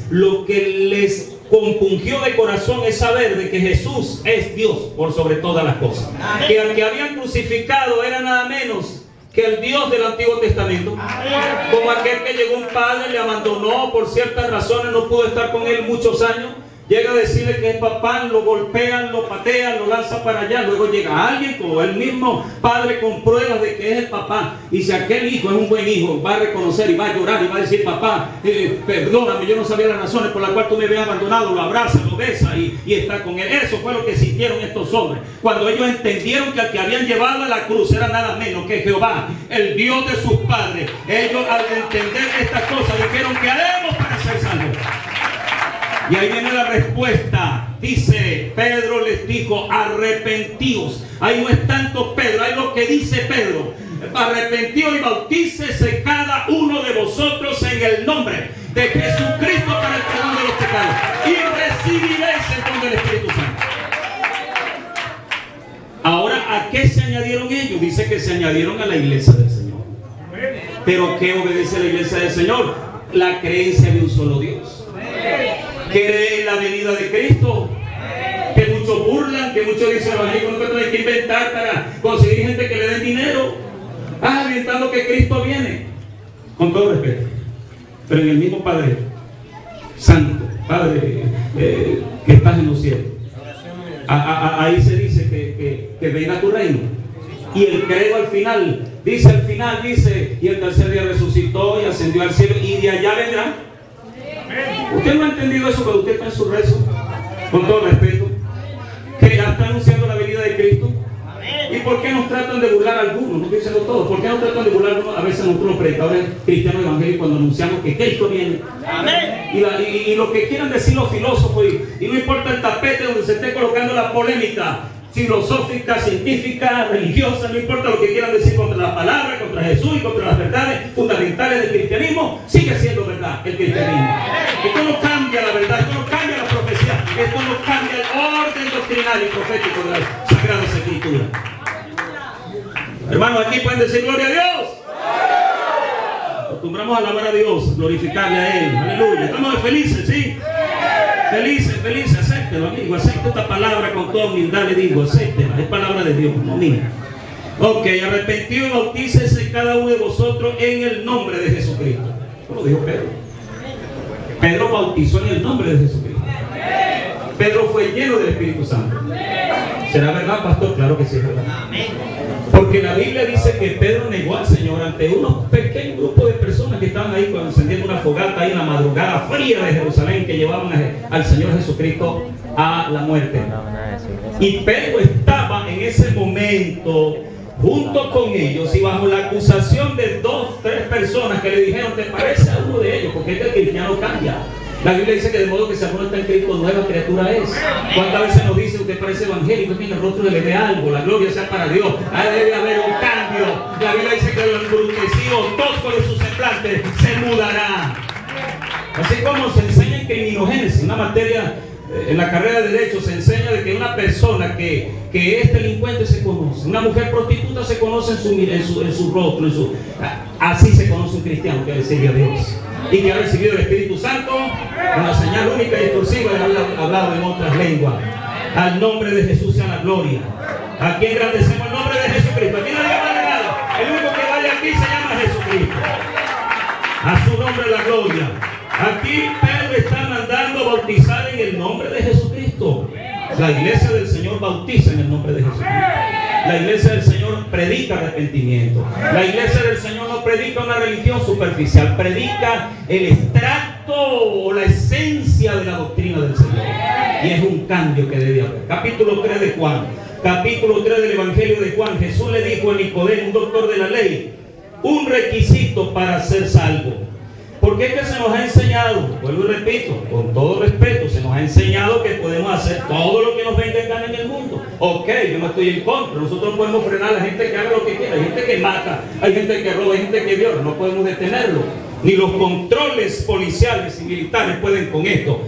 lo que les compungió de corazón es saber de que Jesús es Dios por sobre todas las cosas. Que al que habían crucificado era nada menos que el Dios del Antiguo Testamento. Como aquel que llegó un padre, le abandonó por ciertas razones, no pudo estar con él muchos años. Llega a decirle que es papá, lo golpean, lo patean, lo lanzan para allá. Luego llega alguien como el mismo padre con pruebas de que es el papá. Y si aquel hijo es un buen hijo, va a reconocer y va a llorar y va a decir: papá, perdóname, yo no sabía las razones por las cuales tú me habías abandonado. Lo abraza, lo besa y está con él. Eso fue lo que sintieron estos hombres cuando ellos entendieron que al que habían llevado a la cruz era nada menos que Jehová, el Dios de sus padres. Ellos, al entender estas cosas, dijeron: ¿qué haremos para ser salvos? Y ahí viene la respuesta. Dice, Pedro les dijo: arrepentíos. Ahí no es tanto Pedro, ahí lo que dice Pedro: arrepentíos y bautícese cada uno de vosotros en el nombre de Jesucristo para el perdón de los pecados, y recibiréis el don del Espíritu Santo. Ahora, ¿a qué se añadieron ellos? Dice que se añadieron a la iglesia del Señor. ¿Pero qué obedece la iglesia del Señor? La creencia de un solo Dios. Cree en la venida de Cristo, que muchos burlan, que muchos dicen: no hay que inventar para conseguir gente que le den dinero, inventando que Cristo viene. Con todo respeto, pero en el mismo Padre Santo, Padre que estás en los cielos, ahí se dice que venga tu reino. Y el credo al final dice: y el tercer día resucitó y ascendió al cielo, y de allá vendrá. Usted no ha entendido eso, pero usted está en su rezo, con todo respeto, que ya está anunciando la venida de Cristo. ¿Y por qué nos tratan de burlar a algunos? No estoy diciendo todos. ¿Por qué nos tratan de burlar a algunos? A veces nosotros los predicadores cristianos evangélicos, cuando anunciamos que Cristo viene. Y lo que quieran decir los filósofos, y no importa el tapete donde se esté colocando la polémica filosófica, científica, religiosa, no importa lo que quieran decir contra la palabra, contra Jesús y contra las verdades fundamentales del cristianismo, sigue siendo verdad el cristianismo. Esto no cambia la verdad, esto no cambia la profecía, esto no cambia el orden doctrinal y profético de las Sagradas Escrituras. Hermanos, aquí pueden decir gloria a Dios. Acostumbramos a alabar a Dios, glorificarle a Él, aleluya. Estamos felices, ¿sí? Felices, acéptelo, amigo, acepte esta palabra con toda humildad, le digo, acéptela, es palabra de Dios, no mía. Ok, arrepentido y bautícese cada uno de vosotros en el nombre de Jesucristo. ¿Cómo lo dijo Pedro? Pedro bautizó en el nombre de Jesucristo. Pedro fue lleno del Espíritu Santo. ¿Será verdad, pastor? Claro que sí es verdad. Porque la Biblia dice que Pedro negó al Señor ante unos pequeños grupos de personas que estaban ahí encendiendo una fogata ahí en la madrugada fría de Jerusalén, que llevaban al Señor Jesucristo a la muerte. Y Pedro estaba en ese momento junto con ellos y bajo la acusación de 2, 3 personas que le dijeron: ¿te parece a uno de ellos? Porque este cristiano cambia. La Biblia dice que de modo que si alguno está en Cristo, nueva criatura es. ¿Cuántas veces nos dice: usted parece evangélico, en el rostro le ve algo, la gloria sea para Dios? Ahí debe haber un cambio. La Biblia dice que el embrutecido, tosco de su semblante, se mudará. Así como se enseña en criminogénesis, una materia en la carrera de Derecho, se enseña de que una persona que es delincuente se conoce, una mujer prostituta se conoce en su rostro, así se conoce un cristiano que recibe a Dios y que ha recibido el Espíritu Santo con la señal única y exclusiva de haber hablado en otras lenguas. Al nombre de Jesús sea la gloria. Aquí engrandecemos el nombre de Jesucristo. Aquí nadie va a negar. El único que vale aquí se llama Jesucristo. A su nombre la gloria. Aquí Pedro está mandando bautizar en el nombre de Jesucristo. La iglesia del Señor bautiza en el nombre de Jesucristo. La iglesia del Señor predica arrepentimiento. La iglesia del Señor no predica una religión superficial, predica el extracto o la esencia de la doctrina del Señor. Y es un cambio que debe haber. Capítulo 3 de Juan, capítulo 3 del Evangelio de Juan. Jesús le dijo a Nicodemo, un doctor de la ley, un requisito para ser salvo. Porque es que se nos ha enseñado, vuelvo y repito, con todo respeto, se nos ha enseñado que podemos hacer todo lo que nos venga en gana en el mundo. Ok, yo no estoy en contra, nosotros podemos frenar a la gente que haga lo que quiera, hay gente que mata, hay gente que roba, hay gente que viola, no podemos detenerlo. Ni los controles policiales y militares pueden con esto.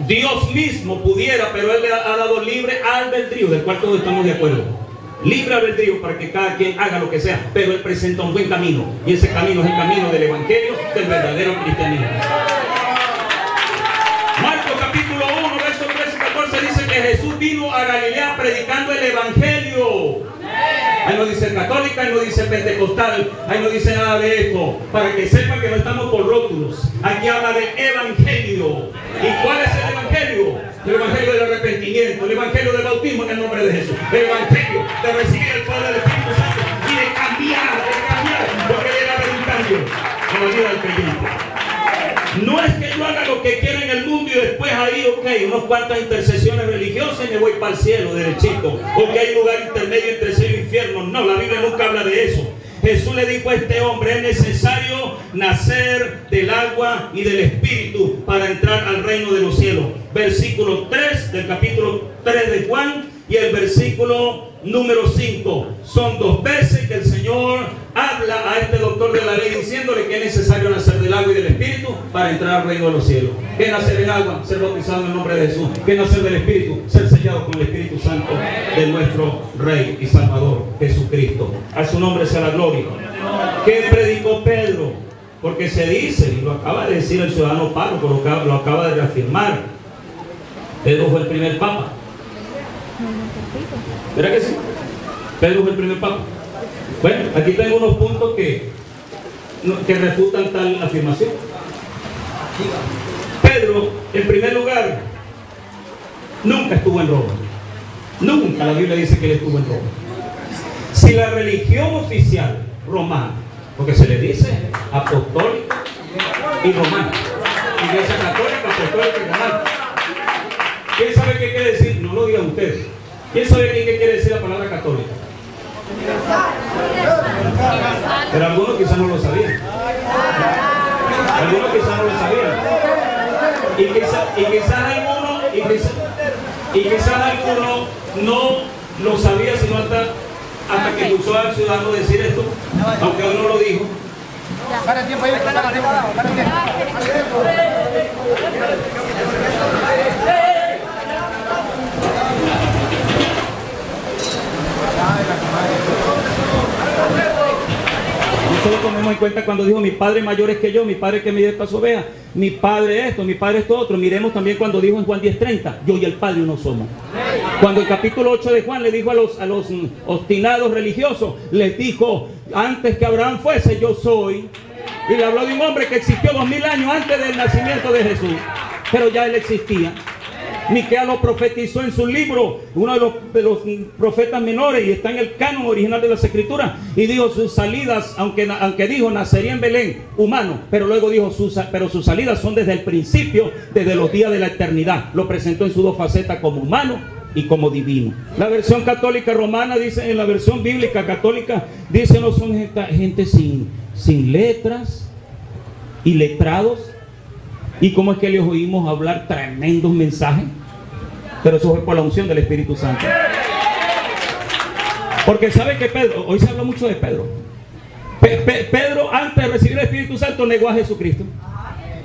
Dios mismo pudiera, pero Él le ha dado libre albedrío, del cual todos estamos de acuerdo. Libre albedrío para que cada quien haga lo que sea, pero Él presenta un buen camino, y ese camino es el camino del Evangelio, del verdadero cristianismo. Marcos capítulo 1, versos 13 y 14 dice que Jesús vino a Galilea predicando el Evangelio. Ahí no dice católica, ahí no dice pentecostal, ahí no dice nada de esto, para que sepan que no estamos por rótulos. Aquí habla del Evangelio. ¿Y cuál es el Evangelio? El Evangelio del arrepentimiento, el Evangelio del bautismo en el nombre de Jesús, el Evangelio de recibir el poder del Espíritu Santo y de cambiar, porque debe haber un cambio en la vida del creyente. No es que yo haga lo que quiera en el mundo y después ahí, ok, unas cuantas intercesiones religiosas y me voy para el cielo derechito, o que hay lugar intermedio entre cielo e infierno. No, la Biblia nunca habla de eso. Jesús le dijo a este hombre, es necesario nacer del agua y del Espíritu para entrar al reino de los cielos. Versículo 3 del capítulo 3 de Juan y el versículo número 5. Son dos veces que el Señor habla a este doctor de la ley diciéndole que es necesario nacer del agua y del Espíritu para entrar al reino de los cielos. ¿Qué es nacer del agua? Ser bautizado en el nombre de Jesús. ¿Qué es nacer del Espíritu? Ser sellado con el Espíritu Santo de nuestro Rey y Salvador Jesucristo. A su nombre sea la gloria. ¿Qué predicó Pedro? Porque se dice, y lo acaba de decir el ciudadano párroco, lo acaba de reafirmar, Pedro fue el primer papa. ¿Verdad que sí? Pedro fue el primer papa. Bueno, aquí tengo unos puntos que refutan tal afirmación. Pedro, en primer lugar, nunca estuvo en Roma. Nunca la Biblia dice que él estuvo en Roma. Si la religión oficial romana, porque se le dice apostólica y romana, Iglesia católica, apostólica y romana, ¿quién sabe qué quiere decir? No lo digan ustedes. ¿Quién sabe qué quiere decir la palabra católica? Pero algunos quizás no lo sabían. Algunos quizás no lo sabían. Y quizás alguno no lo sabía sino hasta que escuchó al ciudadano decir esto, aunque él no lo dijo. Para tiempo ahí, para tiempo. Solo tomemos en cuenta cuando dijo mi padre mayor es que yo, mi padre que me dio paso vea, mi padre esto, mi padre esto otro. Miremos también cuando dijo en Juan 10:30, yo y el Padre uno somos. Cuando el capítulo 8 de Juan le dijo a los obstinados religiosos, les dijo, antes que Abraham fuese, yo soy. Y le habló de un hombre que existió 2000 años antes del nacimiento de Jesús, pero ya él existía. Miqueas lo profetizó en su libro, uno de los profetas menores, y está en el canon original de las Escrituras, y dijo sus salidas, aunque dijo nacería en Belén, humano, pero luego dijo pero sus salidas son desde el principio, desde los días de la eternidad. Lo presentó en sus dos facetas como humano y como divino. La versión católica romana dice, en la versión bíblica católica dice, no son gente sin letras y letrados. ¿Y cómo es que les oímos hablar tremendos mensajes? Pero eso fue por la unción del Espíritu Santo. Porque sabe que Pedro, hoy se habla mucho de Pedro. Pedro, antes de recibir el Espíritu Santo, negó a Jesucristo.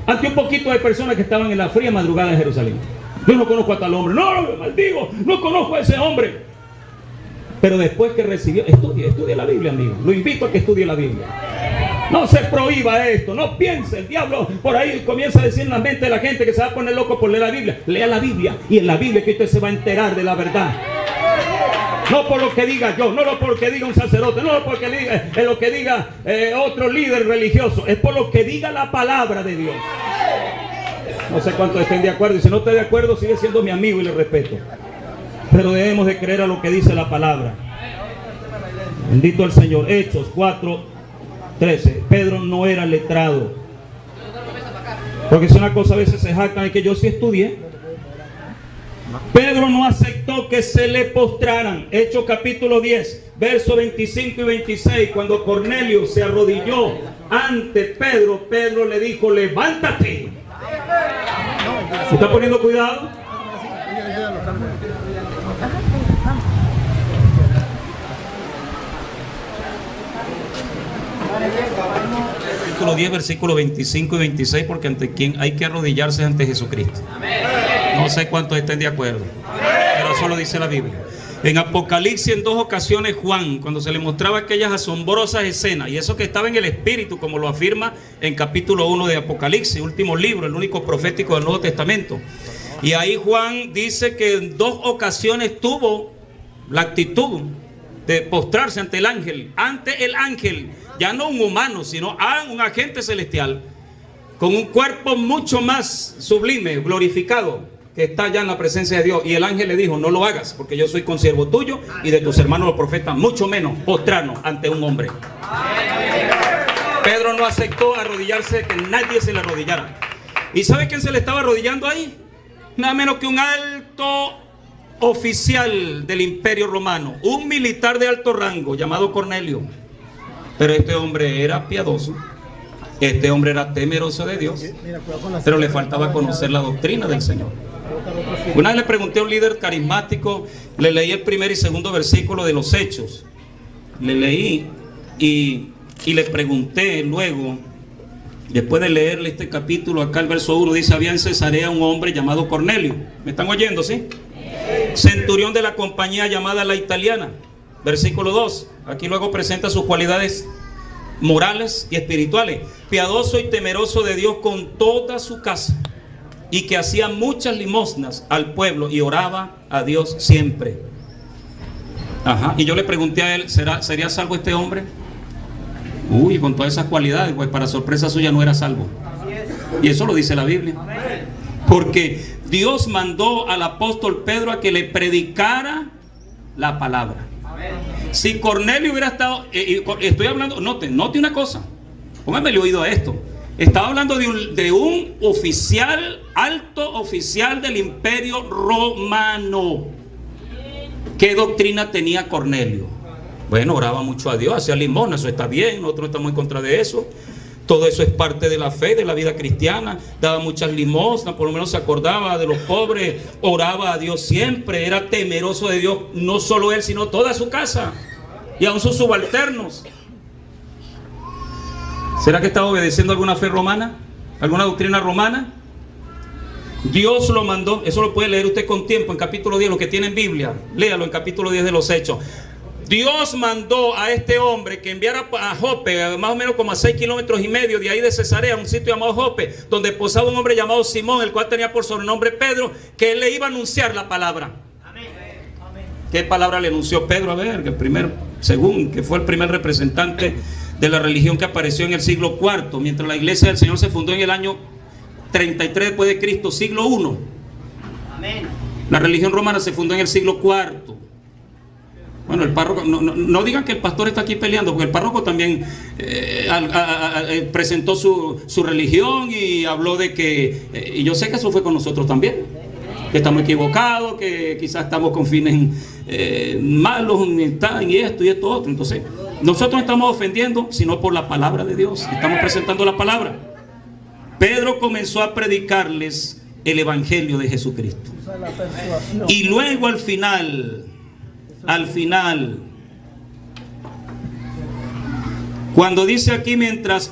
Ante un poquito de personas que estaban en la fría madrugada de Jerusalén. Yo no conozco a tal hombre. No, lo maldigo. No conozco a ese hombre. Pero después que recibió, estudie la Biblia, amigo. Lo invito a que estudie la Biblia. No se prohíba esto, no piense, el diablo por ahí comienza a decir en la mente de la gente que se va a poner loco por leer la Biblia. Lea la Biblia, y en la Biblia que usted se va a enterar de la verdad. No por lo que diga yo, no por lo que diga un sacerdote, no por lo que diga otro líder religioso, es por lo que diga la palabra de Dios. No sé cuántos estén de acuerdo, y si no está de acuerdo sigue siendo mi amigo y le respeto. Pero debemos de creer a lo que dice la palabra. Bendito el Señor. Hechos 4:13. Pedro no era letrado. Porque es una cosa, a veces se jactan de que yo sí estudié. Pedro no aceptó que se le postraran. Hechos capítulo 10, versos 25 y 26. Cuando Cornelio se arrodilló ante Pedro, Pedro le dijo: levántate. ¿Se está poniendo cuidado? Capítulo 10, versículos 25 y 26, porque ante quien hay que arrodillarse ante Jesucristo. No sé cuántos estén de acuerdo, pero eso lo dice la Biblia. En Apocalipsis, en 2 ocasiones, Juan, cuando se le mostraba aquellas asombrosas escenas, y eso que estaba en el Espíritu, como lo afirma en capítulo 1 de Apocalipsis, último libro, el único profético del Nuevo Testamento. Y ahí Juan dice que en 2 ocasiones tuvo la actitud de postrarse ante el ángel, ya no un humano, sino un agente celestial, con un cuerpo mucho más sublime, glorificado, que está ya en la presencia de Dios. Y el ángel le dijo: no lo hagas, porque yo soy consiervo tuyo y de tus hermanos los profetas, mucho menos postrarnos ante un hombre. Pedro no aceptó arrodillarse, que nadie se le arrodillara. ¿Y sabe quién se le estaba arrodillando ahí? Nada menos que un alto oficial del Imperio Romano, un militar de alto rango llamado Cornelio. Pero este hombre era piadoso, este hombre era temeroso de Dios, pero le faltaba conocer la doctrina del Señor. Una vez le pregunté a un líder carismático, le leí el primer y segundo versículo de los Hechos, le leí y le pregunté luego, después de leerle este capítulo, acá el verso 1 dice: había en Cesarea un hombre llamado Cornelio. ¿Me están oyendo, sí? Centurión de la compañía llamada La Italiana. Versículo 2, aquí luego presenta sus cualidades morales y espirituales: piadoso y temeroso de Dios con toda su casa, y que hacía muchas limosnas al pueblo y oraba a Dios siempre. Y yo le pregunté a él: ¿sería salvo este hombre? Uy, con todas esas cualidades, pues para sorpresa suya no era salvo. Y eso lo dice la Biblia. Porque Dios mandó al apóstol Pedro a que le predicara la palabra. Si Cornelio hubiera estado, estoy hablando, note una cosa, póngame el oído a esto. Estaba hablando de un oficial, alto oficial del Imperio Romano. ¿Qué doctrina tenía Cornelio? Bueno, oraba mucho a Dios, hacía limosna, eso está bien, nosotros no estamos en contra de eso. Todo eso es parte de la fe, de la vida cristiana. Daba muchas limosnas, por lo menos se acordaba de los pobres, oraba a Dios siempre, era temeroso de Dios, no solo él, sino toda su casa y aún sus subalternos. ¿Será que estaba obedeciendo alguna fe romana? ¿Alguna doctrina romana? Dios lo mandó, eso lo puede leer usted con tiempo en capítulo 10, lo que tiene en Biblia, léalo en capítulo 10 de los Hechos. Dios mandó a este hombre que enviara a Jope, más o menos como a 6,5 kilómetros de ahí de Cesarea, un sitio llamado Jope, donde posaba un hombre llamado Simón, el cual tenía por sobrenombre Pedro, que él le iba a anunciar la palabra. ¿Qué palabra le anunció Pedro? A ver, que fue el primer representante de la religión que apareció en el siglo IV, mientras la iglesia del Señor se fundó en el año 33 después de Cristo, siglo I. La religión romana se fundó en el siglo IV. Bueno, el párroco, no digan que el pastor está aquí peleando, porque el párroco también presentó su religión y habló de que, y yo sé que eso fue con nosotros también, que estamos equivocados, que quizás estamos con fines malos y esto otro. Entonces, nosotros no estamos ofendiendo, sino por la palabra de Dios, estamos presentando la palabra. Pedro comenzó a predicarles el evangelio de Jesucristo, y luego al final, cuando dice aquí, mientras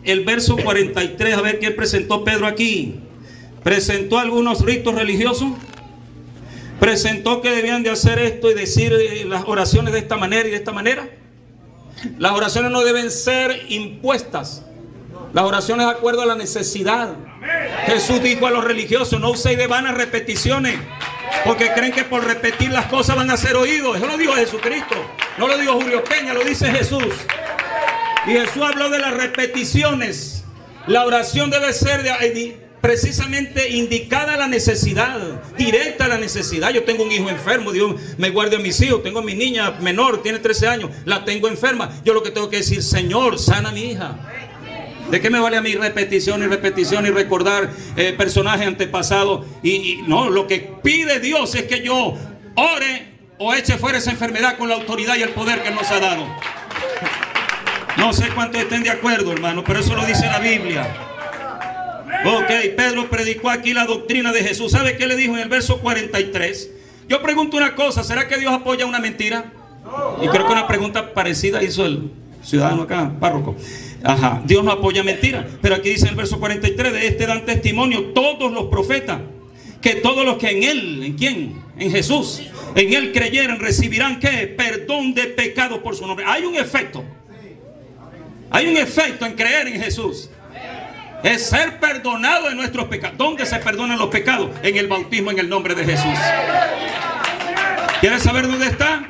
el verso 43, a ver qué presentó Pedro aquí. Presentó algunos ritos religiosos, presentó que debían de hacer esto y decir las oraciones de esta manera y de esta manera. Las oraciones no deben ser impuestas, las oraciones de acuerdo a la necesidad. Jesús dijo a los religiosos: no uséis de vanas repeticiones, porque creen que por repetir las cosas van a ser oídos. Eso lo dijo Jesucristo, no lo dijo Julio Peña, lo dice Jesús. Y Jesús habló de las repeticiones. La oración debe ser precisamente indicada la necesidad, directa a la necesidad. Yo tengo un hijo enfermo, Dios me guarde a mis hijos. Tengo a mi niña menor, tiene 13 años, la tengo enferma. Yo lo que tengo que decir, Señor, sana a mi hija. ¿De qué me vale a mí repetición y repetición y recordar personajes antepasados? No, lo que pide Dios es que yo ore o eche fuera esa enfermedad con la autoridad y el poder que Él nos ha dado. No sé cuántos estén de acuerdo, hermano, pero eso lo dice la Biblia. Ok, Pedro predicó aquí la doctrina de Jesús. ¿Sabe qué le dijo en el verso 43? Yo pregunto una cosa, ¿será que Dios apoya una mentira? Y creo que una pregunta parecida hizo el ciudadano acá, párroco. Ajá, Dios no apoya mentira. Pero aquí dice en el verso 43, de este dan testimonio todos los profetas, que todos los que en Él, ¿en quién? En Jesús, en Él creyeran, recibirán ¿qué? Perdón de pecados por su nombre. Hay un efecto. Hay un efecto en creer en Jesús. Es ser perdonado de nuestros pecados. ¿Dónde se perdonan los pecados? En el bautismo en el nombre de Jesús. ¿Quieres saber dónde está?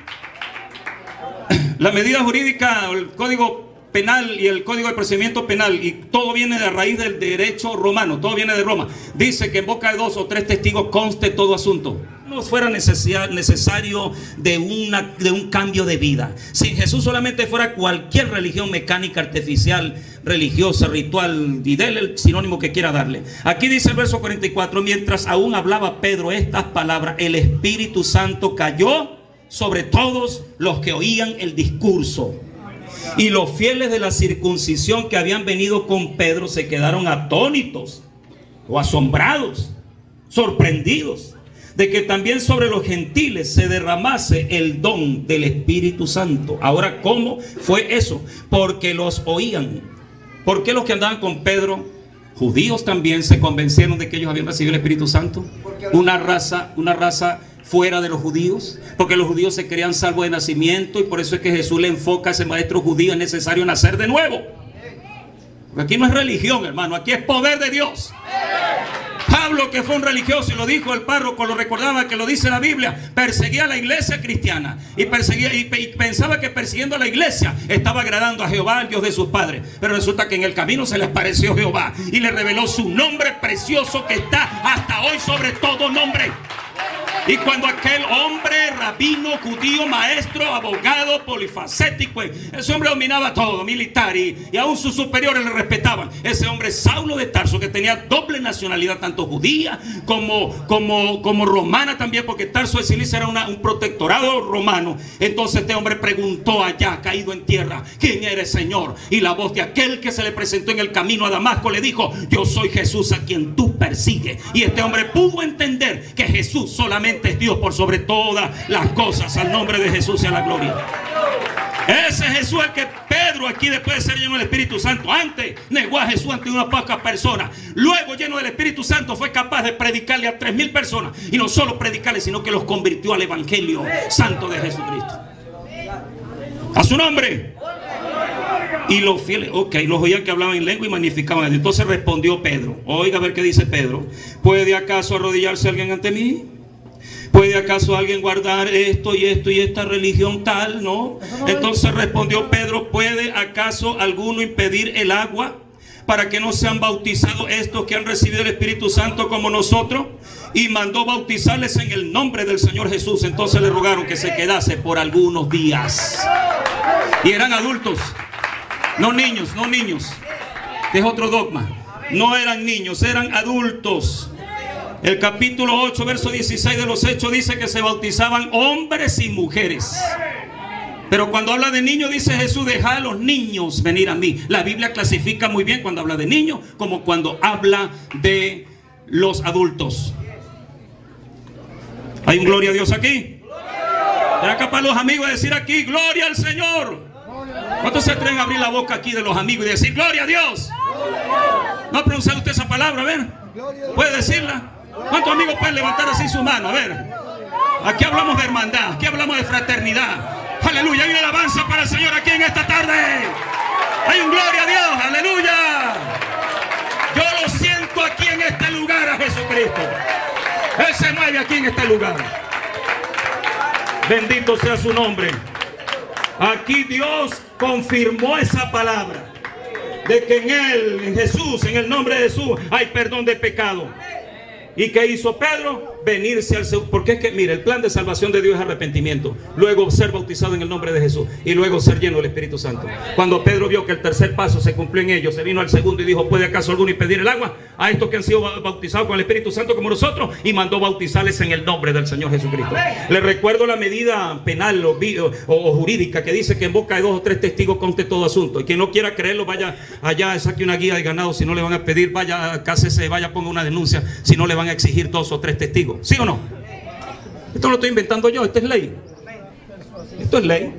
La medida jurídica, el código penal y el código de procedimiento penal, y todo viene de raíz del derecho romano, todo viene de Roma. Dice que en boca de 2 o 3 testigos conste todo asunto. No fuera necesario de un cambio de vida. Si Jesús solamente fuera cualquier religión mecánica, artificial, religiosa, ritual, y déle el sinónimo que quiera darle. Aquí dice el verso 44, mientras aún hablaba Pedro estas palabras, el Espíritu Santo cayó sobre todos los que oían el discurso. Y los fieles de la circuncisión que habían venido con Pedro se quedaron atónitos o asombrados, sorprendidos, de que también sobre los gentiles se derramase el don del Espíritu Santo. Ahora, ¿cómo fue eso? Porque los oían. ¿Por qué los que andaban con Pedro, judíos también, se convencieron de que ellos habían recibido el Espíritu Santo? Una raza fuera de los judíos, porque los judíos se creían salvos de nacimiento, y por eso es que Jesús le enfoca a ese maestro judío: es necesario nacer de nuevo. Porque aquí no es religión, hermano, aquí es poder de Dios. Pablo, que fue un religioso, y lo dijo el párroco, lo recordaba, que lo dice la Biblia, perseguía a la iglesia cristiana y pensaba que persiguiendo a la iglesia estaba agradando a Jehová, el Dios de sus padres. Pero resulta que en el camino se le apareció Jehová y le reveló su nombre precioso, que está hasta hoy sobre todo nombre. Y cuando aquel hombre, rabino, judío, maestro, abogado, polifacético, ese hombre dominaba todo, militar, y aún sus superiores le respetaban. Ese hombre, Saulo de Tarso, que tenía doble nacionalidad, tanto judía como romana también, porque Tarso de Cilicia era un protectorado romano. Entonces este hombre preguntó allá, caído en tierra: ¿quién eres, Señor? Y la voz de aquel que se le presentó en el camino a Damasco le dijo: yo soy Jesús a quien tú persigues. Y este hombre pudo entender que Jesús solamente es Dios por sobre todas las cosas. Al nombre de Jesús y a la gloria. Ese Jesús el que Pedro, aquí después de ser lleno del Espíritu Santo, antes negó a Jesús ante unas pocas personas, luego lleno del Espíritu Santo fue capaz de predicarle a 3,000 personas, y no solo predicarle, sino que los convirtió al Evangelio Santo de Jesucristo. A su nombre. Y los fieles, los oían que hablaban en lengua y magnificaban a Dios. Entonces respondió Pedro. Oiga a ver qué dice Pedro: ¿puede acaso arrodillarse alguien ante mí? ¿Puede acaso alguien guardar esto y esta religión tal? No. Entonces respondió Pedro: ¿puede acaso alguno impedir el agua para que no sean bautizados estos que han recibido el Espíritu Santo como nosotros? Y mandó bautizarles en el nombre del Señor Jesús. Entonces le rogaron que se quedase por algunos días. Y eran adultos, no niños, no niños. Es otro dogma. No eran niños, eran adultos. El capítulo 8, verso 16 de los Hechos dice que se bautizaban hombres y mujeres. Pero cuando habla de niños, dice Jesús: dejad a los niños venir a mí. La Biblia clasifica muy bien cuando habla de niños como cuando habla de los adultos. ¿Hay un gloria a Dios aquí? ¿Será capaz los amigos de decir aquí: gloria al Señor? ¿Cuántos se atreven a abrir la boca aquí de los amigos y decir: gloria a Dios? ¿No ha pronunciado usted esa palabra? A ver, ¿puede decirla? ¿Cuántos amigos pueden levantar así su mano? A ver, aquí hablamos de hermandad, aquí hablamos de fraternidad. Aleluya, hay una alabanza para el Señor aquí en esta tarde. Hay un gloria a Dios, aleluya. Yo lo siento aquí en este lugar a Jesucristo. Él se mueve aquí en este lugar. Bendito sea su nombre. Aquí Dios confirmó esa palabra. de que en Él, en Jesús, en el nombre de Jesús, hay perdón de pecado. ¿Y qué hizo Pedro? Venirse al Señor. Porque es que, mire, el plan de salvación de Dios es arrepentimiento, luego ser bautizado en el nombre de Jesús y luego ser lleno del Espíritu Santo. Cuando Pedro vio que el tercer paso se cumplió en ellos, se vino al segundo y dijo: ¿puede acaso alguno impedir el agua a estos que han sido bautizados con el Espíritu Santo como nosotros? Y mandó bautizarles en el nombre del Señor Jesucristo. Les recuerdo la medida penal o jurídica que dice que en boca de 2 o 3 testigos conste todo asunto. Y quien no quiera creerlo, vaya allá, saque una guía de ganado. Si no le van a pedir, vaya, cásese, vaya, ponga una denuncia. Si no, le van a exigir 2 o 3 testigos. ¿Sí o no? Esto no lo estoy inventando yo, esto es ley. Esto es ley.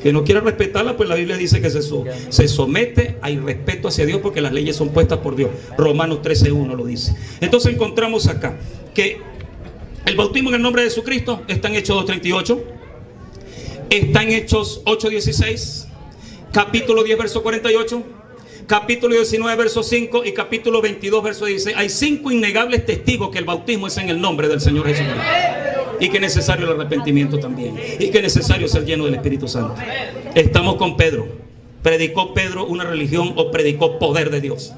Que no quiera respetarla, pues la Biblia dice que se somete a irrespeto hacia Dios, porque las leyes son puestas por Dios. Romanos 13:1 lo dice. Entonces encontramos acá que el bautismo en el nombre de Jesucristo está en Hechos 2:38, está en Hechos 8:16, capítulo 10 verso 48, capítulo 19 verso 5 y capítulo 22 verso 16. Hay 5 innegables testigos que el bautismo es en el nombre del Señor Jesucristo, y que es necesario el arrepentimiento también, y que es necesario ser lleno del Espíritu Santo. Estamos con Pedro. ¿Predicó Pedro una religión o predicó poder de Dios?